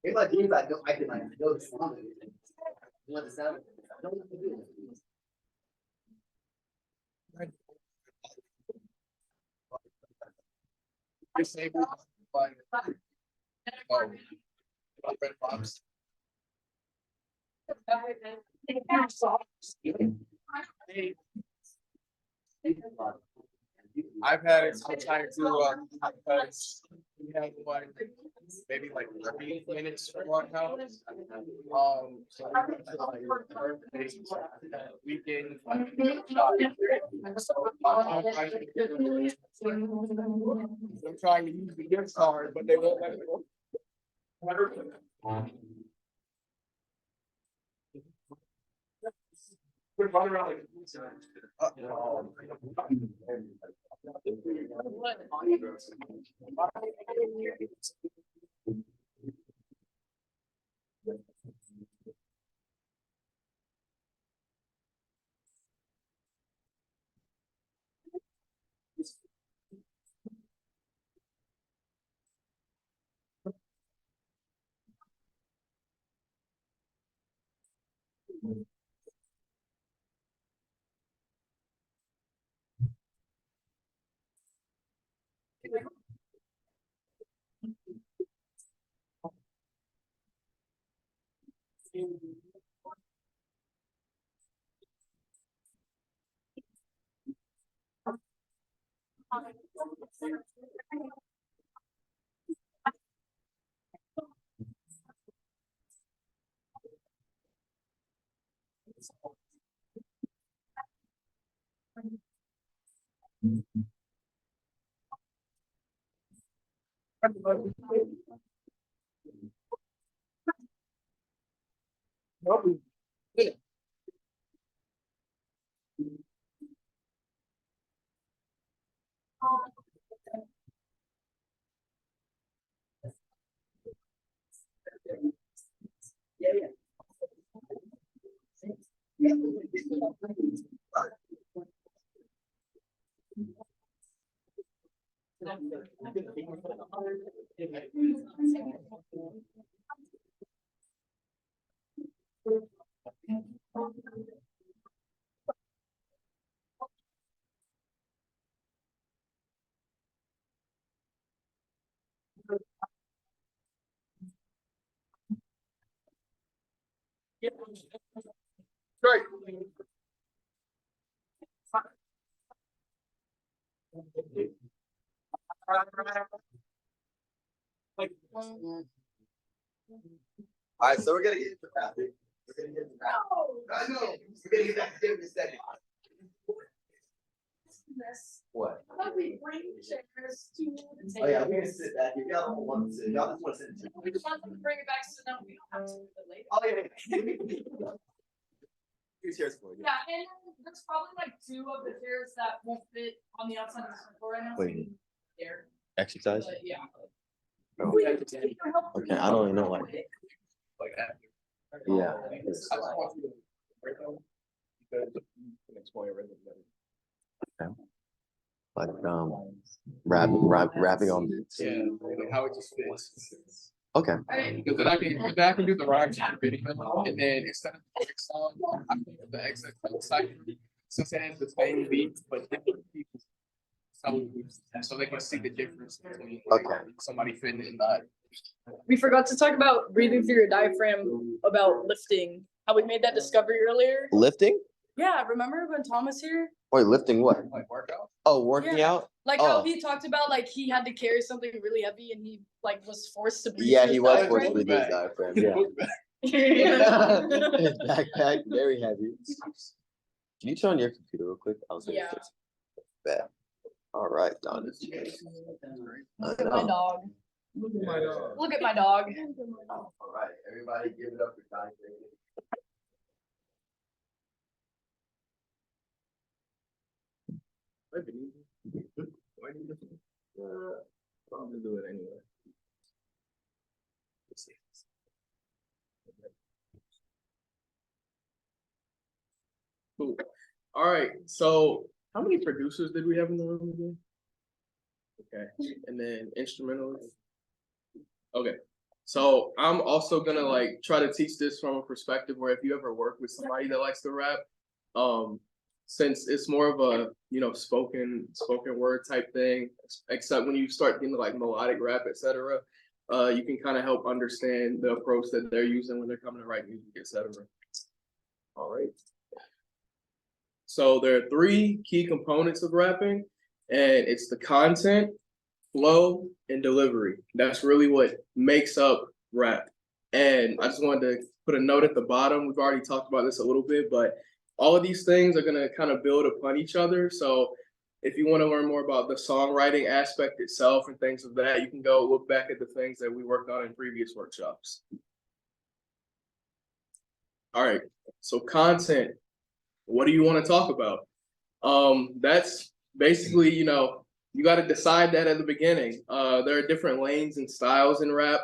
In my dreams, I know I can like know the sound of it. You know the sound? I don't know what to do. Disabled by red box. I've had it sometime grew up because we had like maybe like 30 minutes from our house. So we went to, like, weekend. I'm trying to use the gift card, but they won't let me go. We're running around like. Great. All right, so we're gonna get into traffic. We're gonna get into traffic. I know. We're gonna get back to in a second. What? How about we bring chairs to the table? Oh yeah, we're gonna sit back. If y'all don't want to sit, y'all just want to sit. We just want them to bring it back so now we don't have to do it later. Oh yeah. Here's yours for you. Yeah, and there's probably like 2 of the chairs that won't fit on the outside of the floor right now. so we Wait. can There, Exercise. but yeah. Oh. We can take your help. Okay, I don't even know like. Yeah. Like rapping on. Yeah, like how it just fits. Okay. Because then I can do the rhyme to the video, and then instead of the next song, I think of the exit side, since it has the same beat, but different people. So they can see the difference between somebody fitting it and not. We forgot to talk about breathing through your diaphragm about lifting. How we made that discovery earlier. Lifting? Yeah, remember when Tom was here? Wait, lifting what? Like workout? Oh, working Yeah. out? Like Oh. how he talked about like he had to carry something really heavy and he like was forced to breathe. Yeah, through he his was forced to diaphragm. breathe his diaphragm. Yeah. His backpack, very heavy. Can you turn on your computer real quick? I'll Yeah. Bad. All right, Don. Look at my dog. Look at my dog. Look at my dog. All right, everybody give it up for Don. I'm gonna do it anyway. Cool. All right. So, how many producers did we have in the room again? Okay, and then instrumentalists. Okay. So I'm also gonna like try to teach this from a perspective where if you ever work with somebody that likes to rap, since it's more of a spoken word type thing, except when you start getting like melodic rap, etc., you can kind of help understand the approach that they're using when they're coming to write music, etc. All right. So there are 3 key components of rapping, and it's the content, flow, and delivery. That's really what makes up rap. And I just wanted to put a note at the bottom. We've already talked about this a little bit, but all of these things are going to kind of build upon each other. So if you want to learn more about the songwriting aspect itself and things of that, you can go look back at the things that we worked on in previous workshops. All right, so content. What do you want to talk about? That's basically, you got to decide that at the beginning. There are different lanes and styles in rap.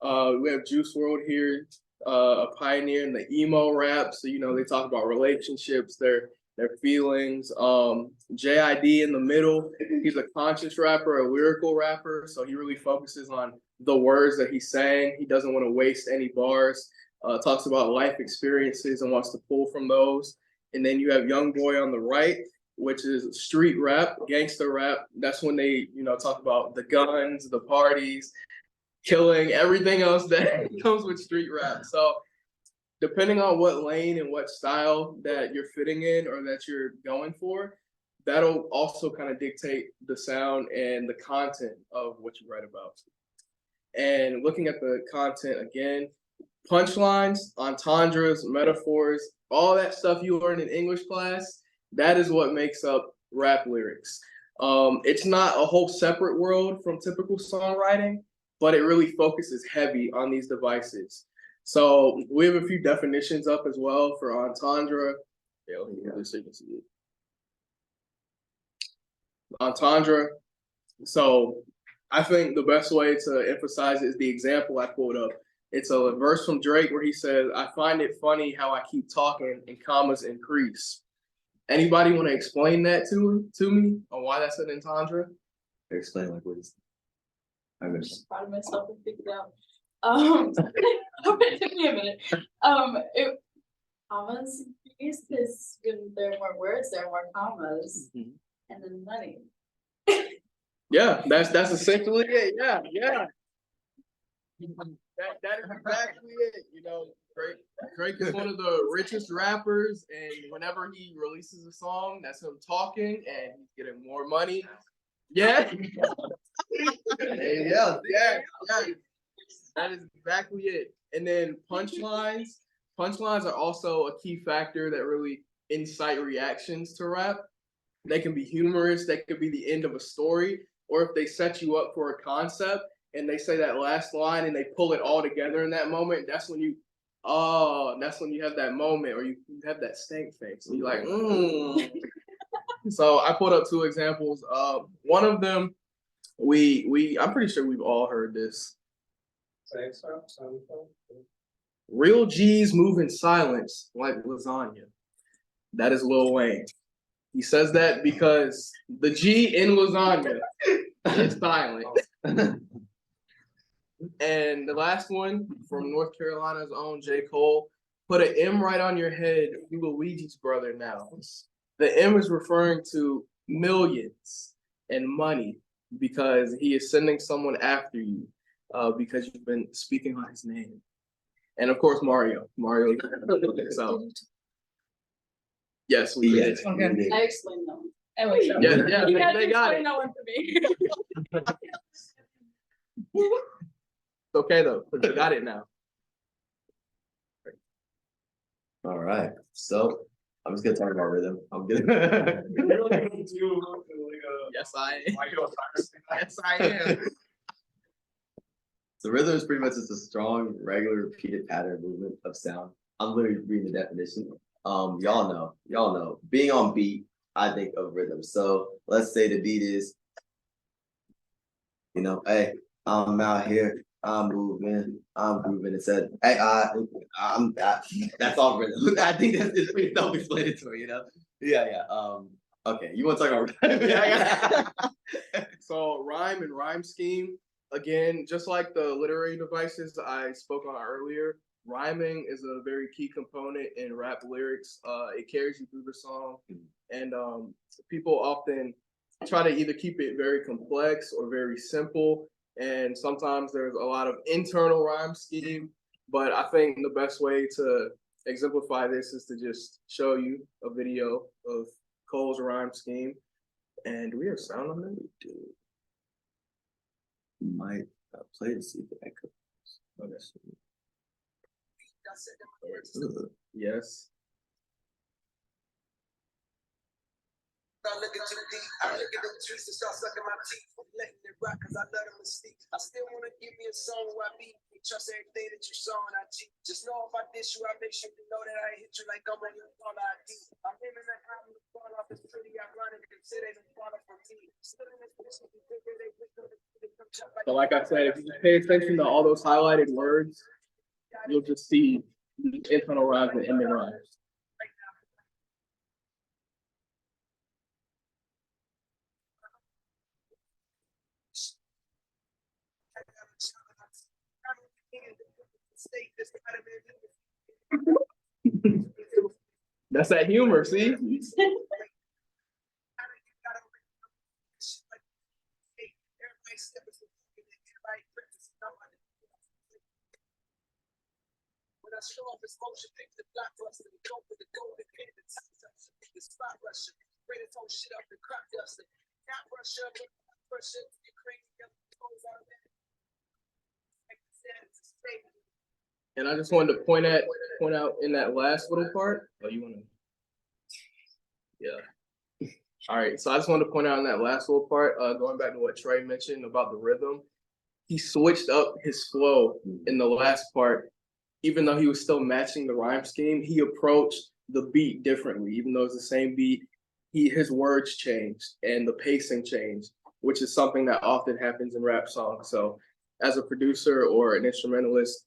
We have Juice WRLD here, a pioneer in the emo rap. So, they talk about relationships, their feelings. JID in the middle, he's a conscious rapper, a lyrical rapper. So he really focuses on the words that he's saying. He doesn't want to waste any bars. Talks about life experiences and wants to pull from those. And then you have Young Boy on the right, which is street rap, gangster rap. That's when they, talk about the guns, the parties, killing, everything else that comes with street rap. So depending on what lane and what style that you're fitting in or that you're going for, that'll also kind of dictate the sound and the content of what you write about. And looking at the content again, punchlines, entendres, metaphors, all that stuff you learned in English class, that is what makes up rap lyrics. It's not a whole separate world from typical songwriting, but it really focuses heavy on these devices. So we have a few definitions up as well for entendre. Yeah, let me get this so you can see it. Entendre. So I think the best way to emphasize it is the example I quote up. It's a verse from Drake where he says, "I find it funny how I keep talking and commas increase." Anybody want to explain that to me on why that's an entendre? Explain like what is. I I'm missed. just proud of myself and figured it out. It took me a minute. Commas increase because when there are more words, there are more commas, and then money. Yeah, that's essentially it. Yeah. That is exactly it. You know, Drake is one of the richest rappers, and whenever he releases a song, that's him talking, and he's getting more money. Yeah. Yeah. That is exactly it. And then punchlines. Punchlines are also a key factor that really incite reactions to rap. They can be humorous, they could be the end of a story, or if they set you up for a concept and they say that last line and they pull it all together in that moment, that's when you have that moment, or you have that stank face. And you're like, So I put up two examples. One of them, I'm pretty sure we've all heard this. Real G's move in silence like lasagna. That is Lil Wayne. He says that because the G in lasagna is silent. And the last one from North Carolina's own J. Cole, put an M right on your head, you Luigi's brother now. The M is referring to millions and money because he is sending someone after you because you've been speaking on his name. And of course, Mario. So, yes, we did. Okay. I explained that one. Yeah, You had to they got explain it. that one for me. It's okay though, you got it now. All right, so I'm just gonna talk about rhythm. I'm good. Yes, I am. Yes, I am. So rhythm is pretty much just a strong, regular, repeated pattern movement of sound. I'm literally reading the definition. Y'all know. Being on beat, I think of rhythm. So let's say the beat is, hey, I'm out here, I'm grooving. It said, hey, that's all rhythm. I think that's pretty self-explanatory, Yeah. Okay, you want to talk about Yeah. So rhyme and rhyme scheme, again, just like the literary devices I spoke on earlier, rhyming is a very key component in rap lyrics. It carries you through the song, and people often try to either keep it very complex or very simple, and sometimes there's a lot of internal rhyme scheme, but I think the best way to exemplify this is to just show you a video of Cole's rhyme scheme. And do we have sound on that? We do. Might play to see if it echoes. Yes. I look at you deep, I look at the trees and start sucking my teeth, letting it rock cause I love them mystique. I still wanna give me a song where I beat, trust everything that you saw and I cheat. Just know if I dish you, I make sure you know that I hit you like I'm on your all ID. I'm in that album to fall off, it's pretty ironic, consider it fall off from me. Still in this business, you think they So like I said, if you pay attention to all those highlighted words, you'll just see internal rhymes and ending rhymes. That's that humor, see? When I show up, it's motion, pick the block for us to go for the golden pin, the spot rushing. Spray this whole shit up the crop duster. Not brush up, get crazy, get toes out of it. Like I said, it's a statement. And I just wanted to point out in that last little part. Oh, you wanna? Yeah. All right. So I just wanted to point out in that last little part, going back to what Trey mentioned about the rhythm, he switched up his flow in the last part. Even though he was still matching the rhyme scheme, he approached the beat differently. Even though it's the same beat, his words changed and the pacing changed, which is something that often happens in rap songs. So as a producer or an instrumentalist,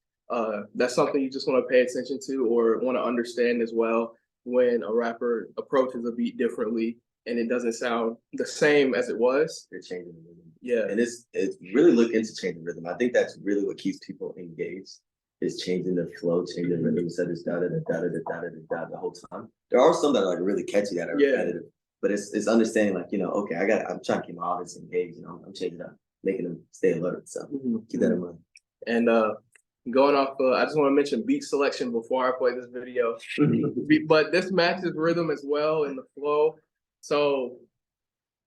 that's something you just want to pay attention to or want to understand as well when a rapper approaches a beat differently and it doesn't sound the same as it was. They're changing the rhythm. Yeah. And it's really look into changing rhythm. I think that's really what keeps people engaged, is changing the flow, changing the rhythm. Instead of da da da da da da da da the whole time. There are some that are like really catchy that are repetitive, but it's understanding like, you know, okay, I'm trying to keep my audience engaged, you know, I'm changing up, making them stay alert. So keep that in mind. And going off, I just want to mention beat selection before I play this video. But this matches rhythm as well in the flow. So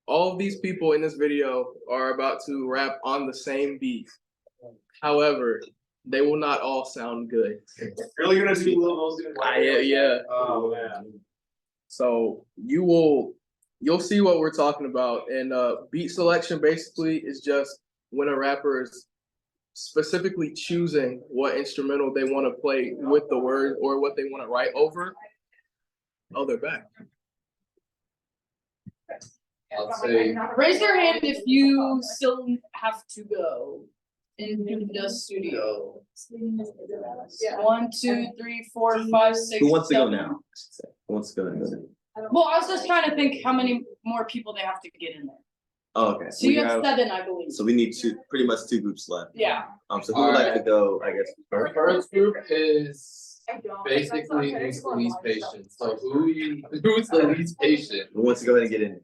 all of these people in this video are about to rap on the same beat. However, they will not all sound good. Really gonna do Lil Uzi? Yeah. Oh man. So you'll see what we're talking about. And beat selection basically is just when a rapper is specifically choosing what instrumental they want to play with the word or what they want to write over. Oh, they're back. I'll say Raise your hand if you still have to go into the studio. Yeah. 1, 2, 3, 4, 5, 6. Who wants to go 7. now? Who wants to go now? Well, I was just trying to think how many more people they have to get in there. Oh, okay. So you have 7, I believe. So we need pretty much two groups left. Yeah. So who would like to go, I guess, our first? first group is I don't. basically who's the least patient. So who's the least patient? Who wants to go ahead and get in?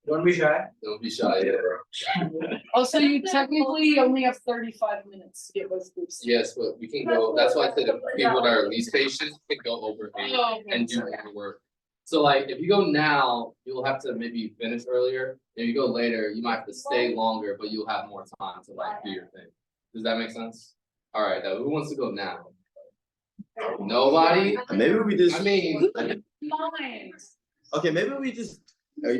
Don't be shy. Don't be shy, yeah. Also, you technically only have 35 minutes to get both groups. Yes, but we can go, that's why I said if people that are least patient can go over here Oh, and do more work. So like, if you go now, you'll have to maybe finish earlier. If you go later, you might have to stay longer, but you'll have more time to like do your thing. Does that make sense? All right, now who wants to go now? Nobody? Maybe we just. I mean, Mind. Okay, maybe we just.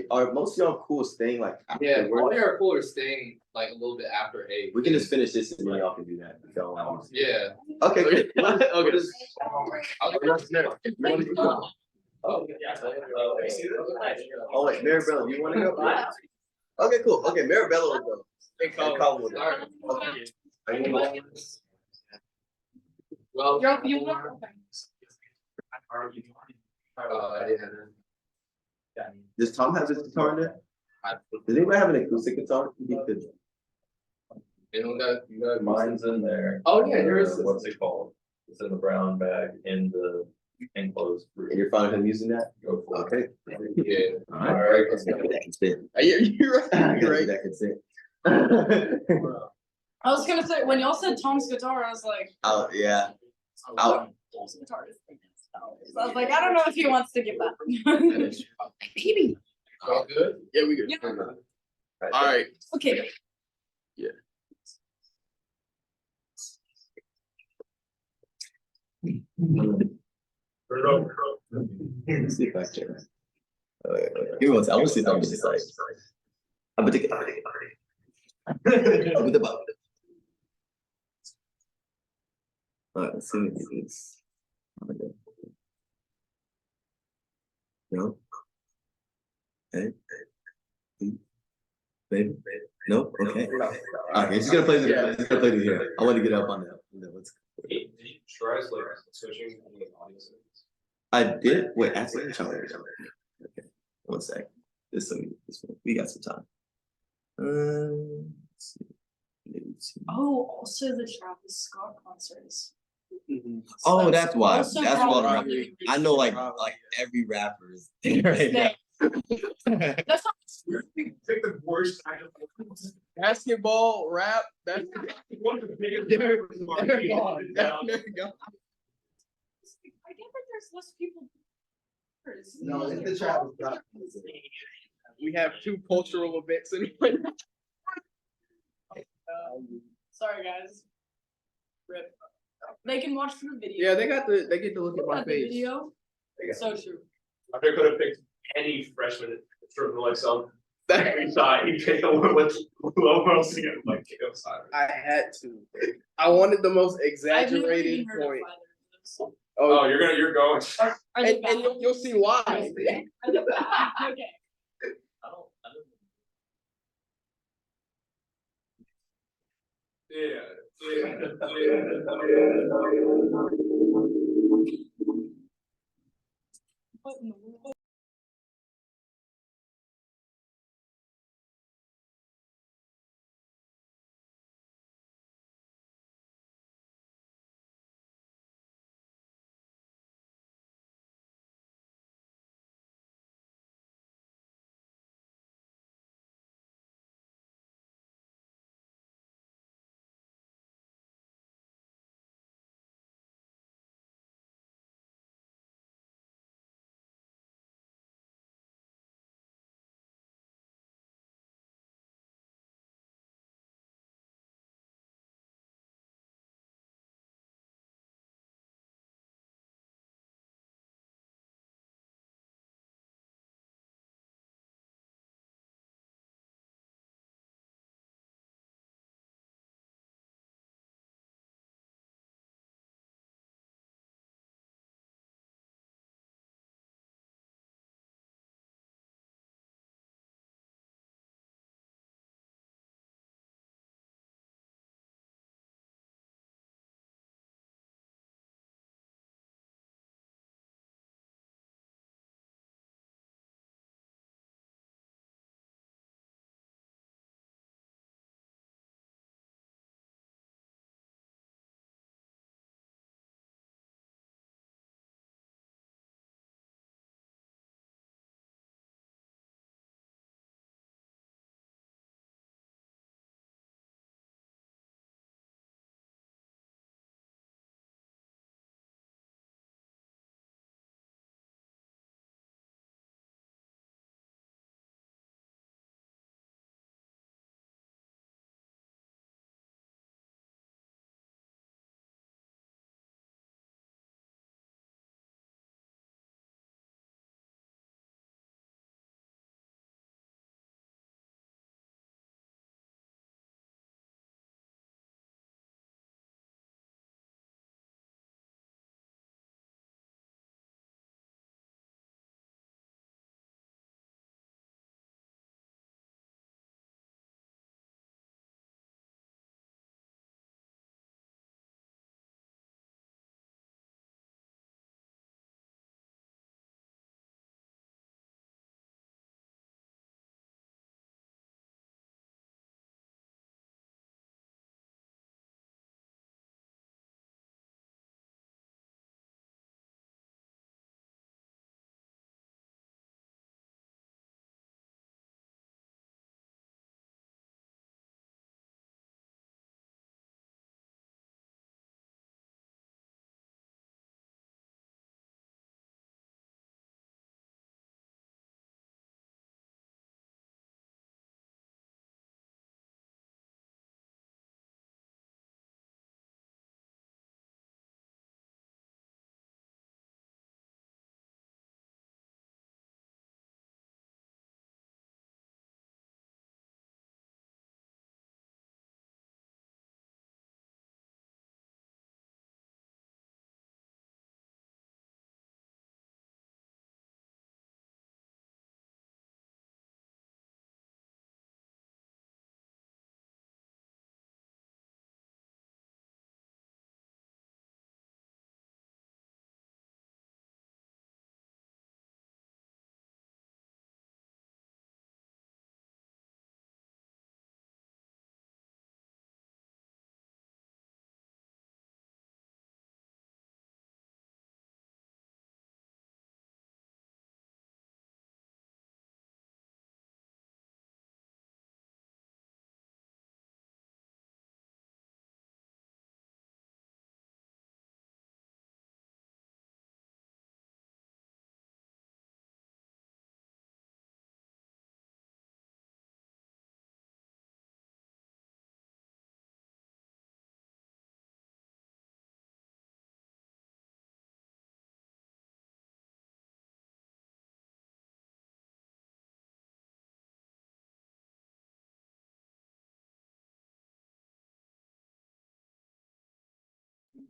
Are most of y'all cool staying like after yeah, work? all your cool are staying like a little bit after 8. We can just finish this and then y'all can do that. If y'all want. Yeah. Okay, good. Okay. Oh, Oh wait, Maribel, you wanna go? Okay, cool. Okay, Maribel will go. And Colin will go. Okay. Are you gonna go? well. You want? Does Tom have his guitar in there? Does anybody have an acoustic guitar? He could. You got Mine's in there. Oh, yeah, yours is. What's it called? It's in the brown bag in the enclosed. And you're fine with him using that? Go for it. Okay. Yeah. All right. Let's go. That can fit. You're right. You're right. That can fit. I was gonna say, when y'all said Tom's guitar, I was like, Oh, yeah. Out. Tom's guitar is big. So I was like, I don't know if he wants to give that. Baby. All good? Yeah, we good. Yeah. All right. Okay. Let's see if I can. Give me one second. I want to see something just like. I'm gonna take it. With the button. Alright, let's see if it's. No. Okay. Baby. No. Okay. Okay. Just gonna play the. Just gonna play the here. I want to get up on that. Let's. Did you try like switching from the audience? I did. Wait. Actually, okay. 1 sec. This we got some time. Let's see. Oh, also the Travis Scott concerts. Oh, that's why. Also That's probably- why. I know like every rapper is there right now. That's not. Pick the worst kind of. Basketball, rap. That's One of the biggest. They're gone. There you go. I get that there's less people No, it's the Travis Scott. We have two cultural events anyway. Sorry, guys. Rip. They can watch the video. Yeah, they get to look at my Got the face. video. So true. I could have picked any freshman from like some side. He picked the one with whoever else to get like kick outside. I had to. I wanted the most I've never exaggerated even heard of point. either of those. Oh, you're going. Are they And you'll see why. Are they bad? Okay. I don't. What in the world?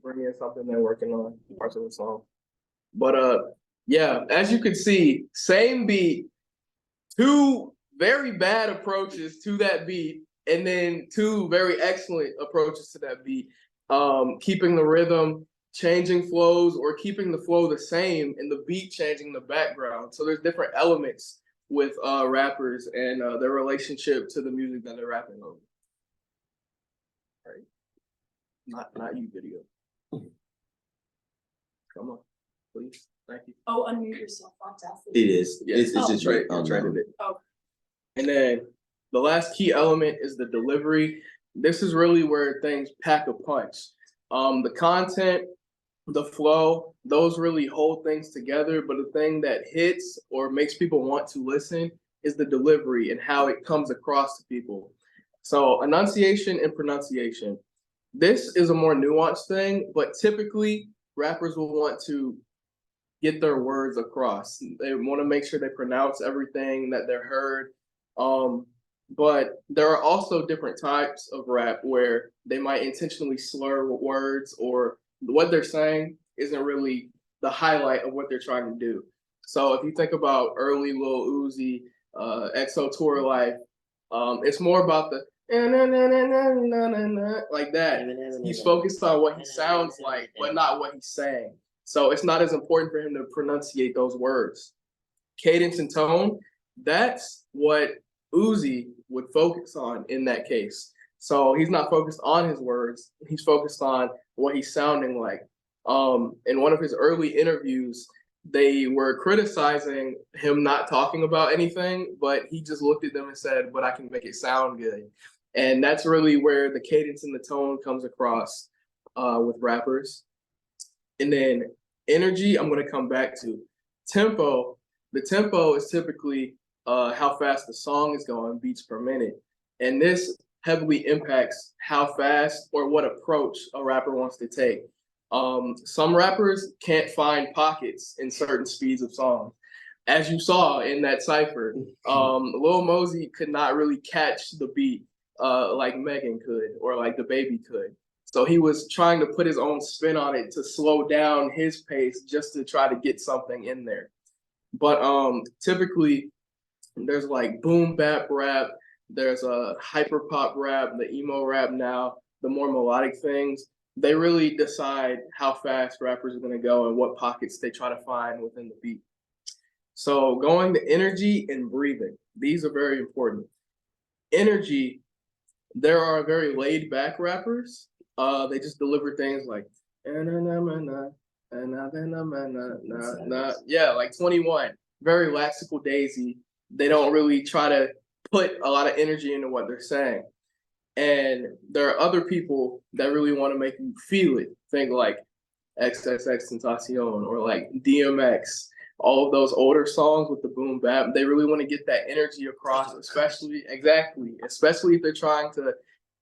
bring in something they're working on, parts of the song. But yeah, as you can see, same beat, two very bad approaches to that beat, and then two very excellent approaches to that beat. Keeping the rhythm, changing flows, or keeping the flow the same and the beat changing the background. So there's different elements with rappers and their relationship to the music that they're rapping over. Right? Not you, video. Come on, please. Thank you. Oh, unmute yourself. Fantastic. It is. Yeah. It's just right. Traded it. Oh. And then the last key element is the delivery. This is really where things pack a punch. The content, the flow, those really hold things together. But the thing that hits or makes people want to listen is the delivery and how it comes across to people. So enunciation and pronunciation. This is a more nuanced thing, but typically rappers will want to get their words across. They want to make sure they pronounce everything that they're heard. But there are also different types of rap where they might intentionally slur words, or what they're saying isn't really the highlight of what they're trying to do. So if you think about early Lil Uzi, EXO Tour Life, it's more about the like that. He's focused on what he sounds like, but not what he's saying. So it's not as important for him to pronunciate those words. Cadence and tone, that's what Uzi would focus on in that case. So he's not focused on his words, he's focused on what he's sounding like. In one of his early interviews, they were criticizing him not talking about anything, but he just looked at them and said, but I can make it sound good. And that's really where the cadence and the tone comes across with rappers. And then energy, I'm going to come back to. Tempo, the tempo is typically how fast the song is going, beats per minute. And this heavily impacts how fast or what approach a rapper wants to take. Some rappers can't find pockets in certain speeds of songs. As you saw in that cypher, Lil Mosey could not really catch the beat like Megan could or like the baby could. So he was trying to put his own spin on it to slow down his pace just to try to get something in there. But typically there's like boom bap rap, there's a hyper pop rap, the emo rap now, the more melodic things. They really decide how fast rappers are going to go and what pockets they try to find within the beat. So going to energy and breathing, these are very important. Energy, there are very laid back rappers. They just deliver things like, yeah, like 21, very laxical daisy. They don't really try to put a lot of energy into what they're saying. And there are other people that really want to make you feel it. Think like XXXTentacion or like DMX, all of those older songs with the boom bap. They really want to get that energy across, especially if they're trying to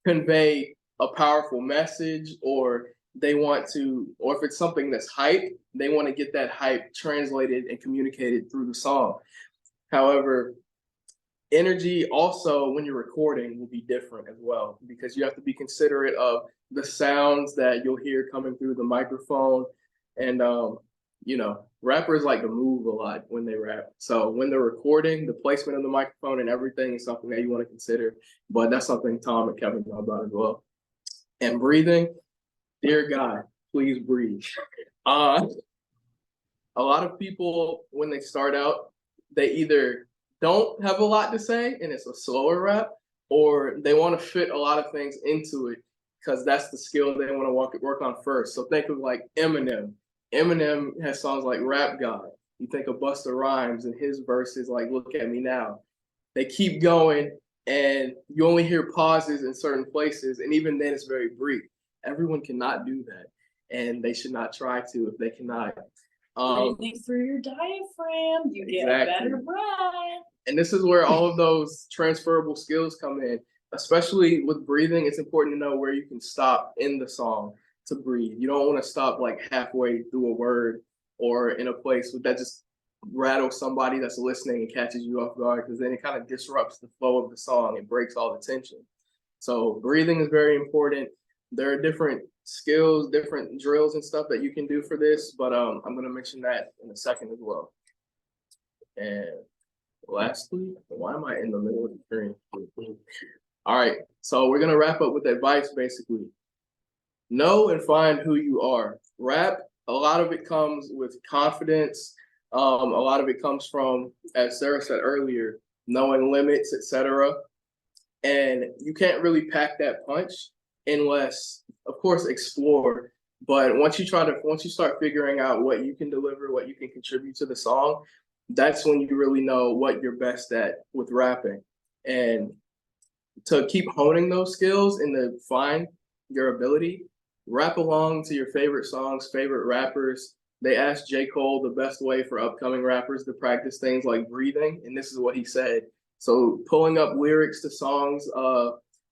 convey a powerful message, or they want to, or if it's something that's hype, they want to get that hype translated and communicated through the song. However, energy also when you're recording will be different as well, because you have to be considerate of the sounds that you'll hear coming through the microphone. And you know, rappers like to move a lot when they rap. So when they're recording, the placement of the microphone and everything is something that you want to consider. But that's something Tom and Kevin know about as well. And breathing, dear God, please breathe. A lot of people, when they start out, they either don't have a lot to say and it's a slower rap, or they want to fit a lot of things into it because that's the skill they want to work on first. So think of like Eminem. Eminem has songs like Rap God. You think of Busta Rhymes and his verses like Look at Me Now. They keep going and you only hear pauses in certain places, and even then it's very brief. Everyone cannot do that, and they should not try to if they cannot. Breathing through your diaphragm, you get a better breath. And this is where all of those transferable skills come in. Especially with breathing, it's important to know where you can stop in the song to breathe. You don't want to stop like halfway through a word or in a place that just rattles somebody that's listening and catches you off guard, because then it kind of disrupts the flow of the song and breaks all the tension. So breathing is very important. There are different skills, different drills and stuff that you can do for this, but I'm gonna mention that in a second as well. And lastly, why am I in the middle of the screen? All right, so we're gonna wrap up with advice basically. Know and find who you are. Rap, a lot of it comes with confidence. A lot of it comes from, as Sarah said earlier, knowing limits, etc. And you can't really pack that punch unless, of course, explore. But once you start figuring out what you can deliver, what you can contribute to the song, that's when you really know what you're best at with rapping. And to keep honing those skills and to find your ability, rap along to your favorite songs, favorite rappers. They asked J. Cole the best way for upcoming rappers to practice things like breathing, and this is what he said. So pulling up lyrics to songs,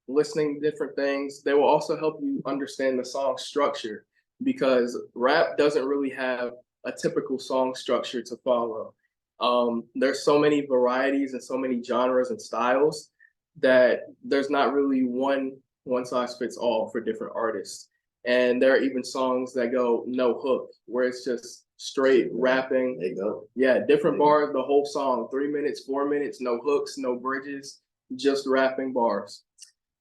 listening to different things, they will also help you understand the song structure, because rap doesn't really have a typical song structure to follow. There's so many varieties and so many genres and styles that there's not really one size fits all for different artists. And there are even songs that go no hook, where it's just straight rapping. There you go. Yeah, different bars, the whole song, 3 minutes, 4 minutes, no hooks, no bridges, just rapping bars.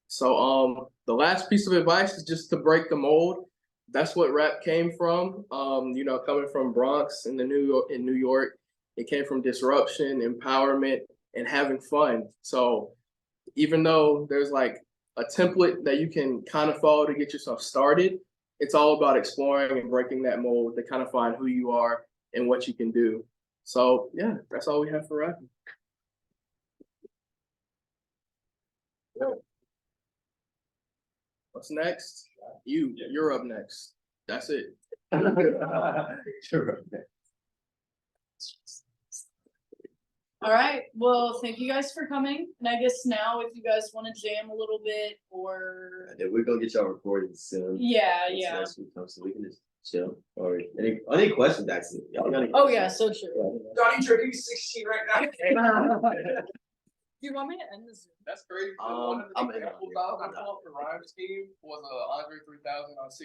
So the last piece of advice is just to break the mold. That's what rap came from. Coming from Bronx in New York, it came from disruption, empowerment, and having fun. So even though there's like a template that you can kind of follow to get yourself started, it's all about exploring and breaking that mold to kind of find who you are and what you can do. So yeah, that's all we have for rapping. What's next? You're up next. That's it. Sure. All right, well, thank you guys for coming, and I guess now if you guys wanna jam a little bit, or, And then we're gonna get y'all recorded soon. yeah, Once yeah. next week comes, so we can just chill. Or any questions actually? Y'all got any Oh, questions? yeah, so true. Donnie Turkey 16 right now. Do you want me to end this? That's crazy. I'm in on examples it. I pulled up the rhyme scheme was Andre 3000 on